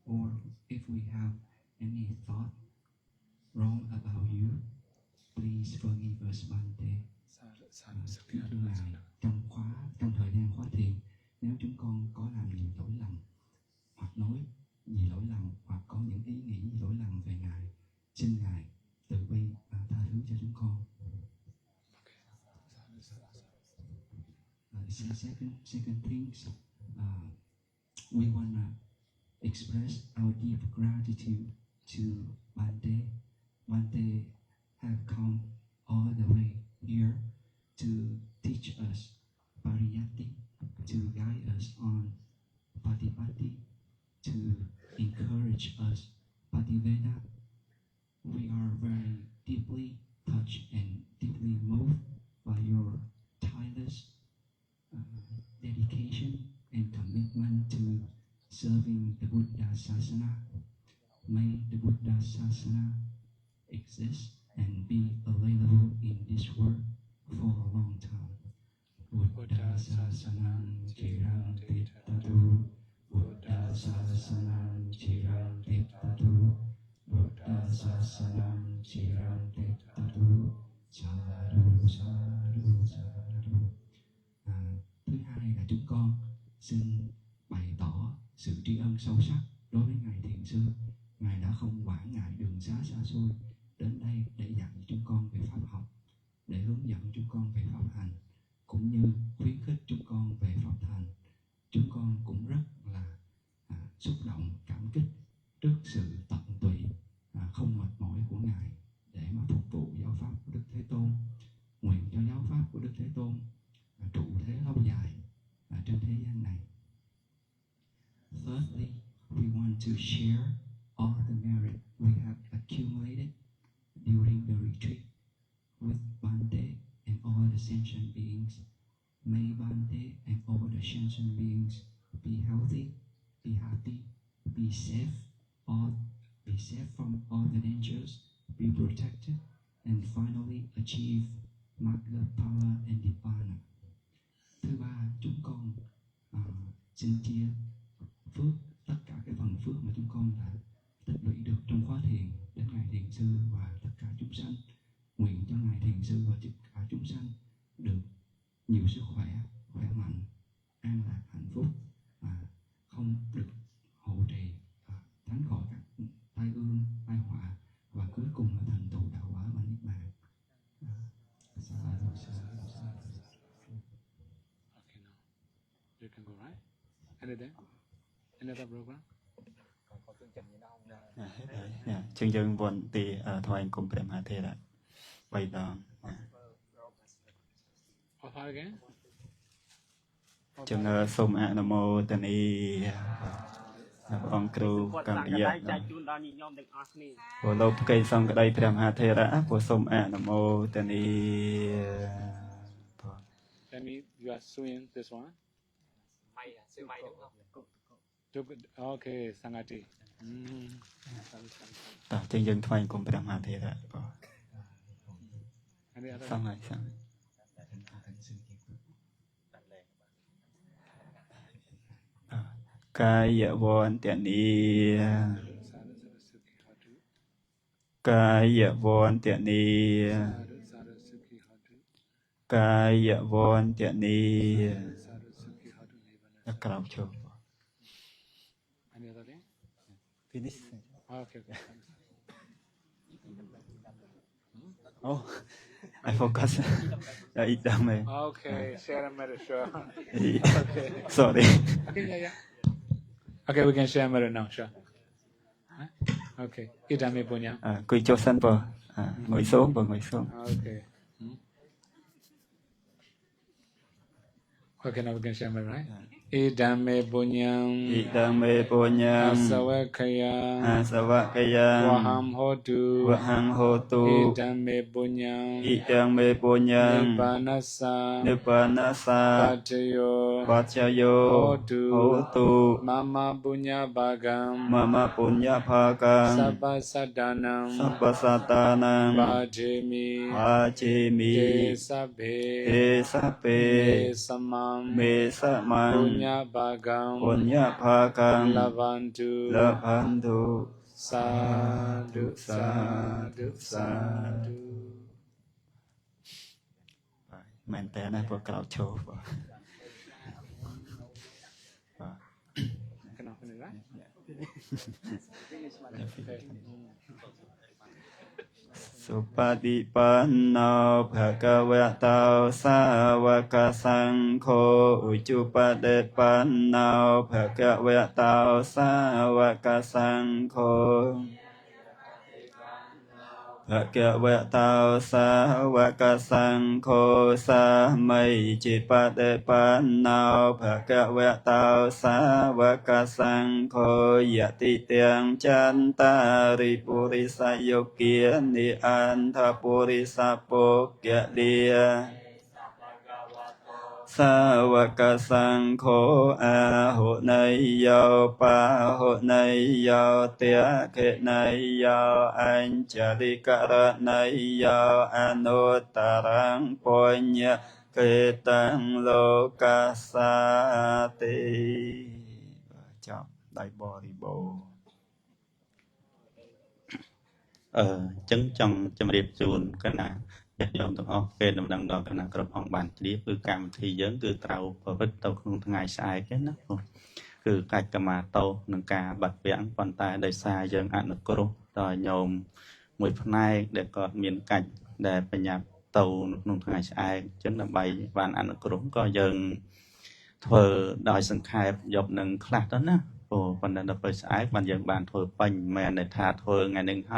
or if we have any thought wrong about you, please forgive us Bante. Thưa Ngài, trong thời gian khóa thiền, nếu chúng con có làm gì lỗi lầm, hoặc nói gì lỗi lầm, hoặc có những ý nghĩ gì lỗi lầm về Ngài, xin Ngài từ bi và tha thứ cho chúng con. Second things, we wanna express our deep gratitude to Bante. Bante have come all the way here to teach us Pariyatti, to guide us on Patipatti, to encourage us Pativeda. We are very deeply touched and deeply moved by your tireless dedication and commitment to serving the Buddha Sasana. May the Buddha Sasana exist and be available in this world for a long time. Buddha Sasanam Chirang Tittatu, Buddha Sasanam Chirang Tittatu, Buddha Sasanam Chirang Tittatu, Sadhu Sadhu Sadhu. Thứ hai là chúng con xin bày tỏ sự tri ân sâu sắc đối với Ngài Thiền Sư. Ngài đã không quản ngại đường xá xa xôi đến đây để dạy chúng con về pháp học, để hướng dẫn chúng con về pháp hành, cũng như khuyến khích chúng con về pháp thành. Chúng con cũng rất là xúc động, cảm kích trước sự tận tụy, không mệt mỏi của Ngài để mà phục vụ giáo pháp của Đức Thế Tôn. Nguyện cho giáo pháp của Đức Thế Tôn trụ thế lâu dài trên thế gian này. Thirdly, we want to share all the merit we have accumulated during the retreat with Bante and all the sentient beings. May Bante and all the sentient beings be healthy, be happy, be safe from all the dangers, be protected, and finally achieve Magga Phala and Nibbana. Thứ ba, chúng con xin chia phước, tất cả cái phần phước mà chúng con đã tích lũy được trong khóa thiền đến Ngài Thiền Sư và tất cả chúng sanh. Nguyện cho Ngài Thiền Sư và tất cả chúng sanh được nhiều sức khỏe, khỏe mạnh, an lạc, hạnh phúc, you can go, right? Anything? Another program? ជាងយើងវត្តទីថ្វាយគុំព្រះមហាធេរៈ3 ដង Offer again? ចឹងសូមអនុមោទនីព្រះអង្គគ្រូកម្មយៈព្រោះលោកផ្កេងសង្ឃក្តីព្រះមហាធេរៈព្រោះសូមអនុមោទនី That means you are suing this one? Okay, Sangati. តោះចឹងយើងថ្វាយគុំព្រះមហាធេរៈបង Any other? សង្ឃហើយសង្ឃ កាយវន្តនីកាយវន្តនីកាយវន្តនីក្រោបជុំ Any other thing? Finish. Okay, okay. Oh, I forgot. Eat them. Okay, share a mirror, sure. Okay. Sorry. Okay, yeah. Okay, we can share a mirror now, sure. Huh? Okay. Idame punya. Cúi cho sân bờ. Ngồi xuống bờ ngồi xuống. Okay. Okay, now we can share a mirror, right? Idame punyam. Idame punyam. Asawakaya. Asawakaya. Waham hotu. Waham hotu. Idame punyam. Idame punyam. Nibbanasa. Nibbanasa. Pachayo. Pachayo. Hotu. Hotu. Mama punya bagam. Mama punya bhagam. Sabba sadanam. Sabba sadanam. Bhajemi. Bhajemi. Desabe. Desabe. Mesamam. Mesamam. Punya bagam. Punya bhagam. Lavantu. Lavantu. Sadhu, sadhu, sadhu. មែនតើណាព្រោះក្រោកឈរបាទ Kenapa ni, right? Supadipanno bhagavato sāvaka saṅkho Uccupadepanno bhagavato sāvaka saṅkho Bhagavato sāvaka saṅkho Samaiccippadepanno bhagavato sāvaka saṅkho Yati tiang cantari purisa yukya ni anta purisa pokya dia Sāvaka saṅkho aho nai yo pa ho nai yo tia khe nai yo ancharikara nai yo anuttarang punya ketang lokasati ចប់ដៃបរិបូរណ៍ ចឹងចង់ជម្រាបជូនកណាញាតិញោមទាំងអស់គេដំណឹងដល់កណាគ្រប់អង្គបានជ្រាបគឺកម្មវិធីយើងគឺត្រូវប្រព្រឹត្តទៅក្នុងថ្ងៃស្អែកណាគឺកាច់កម្មាតោនឹងការបាត់ពាំងប៉ុន្តែដោយសារយើងអនុគ្រោះដល់ញោមមួយផ្នែកដែលគាត់មានកាច់ដែលបញ្ញាប់ទៅក្នុងថ្ងៃស្អែកចឹងដើម្បីបានអនុគ្រោះក៏យើងធ្វើដោយសង្ខេបយកនឹងខ្លះទៅណាប៉ុន្តែដល់ពេលស្អែកបានយើងបានធ្វើពេញមិនមែនថាធ្វើថ្ងៃនឹងហើយ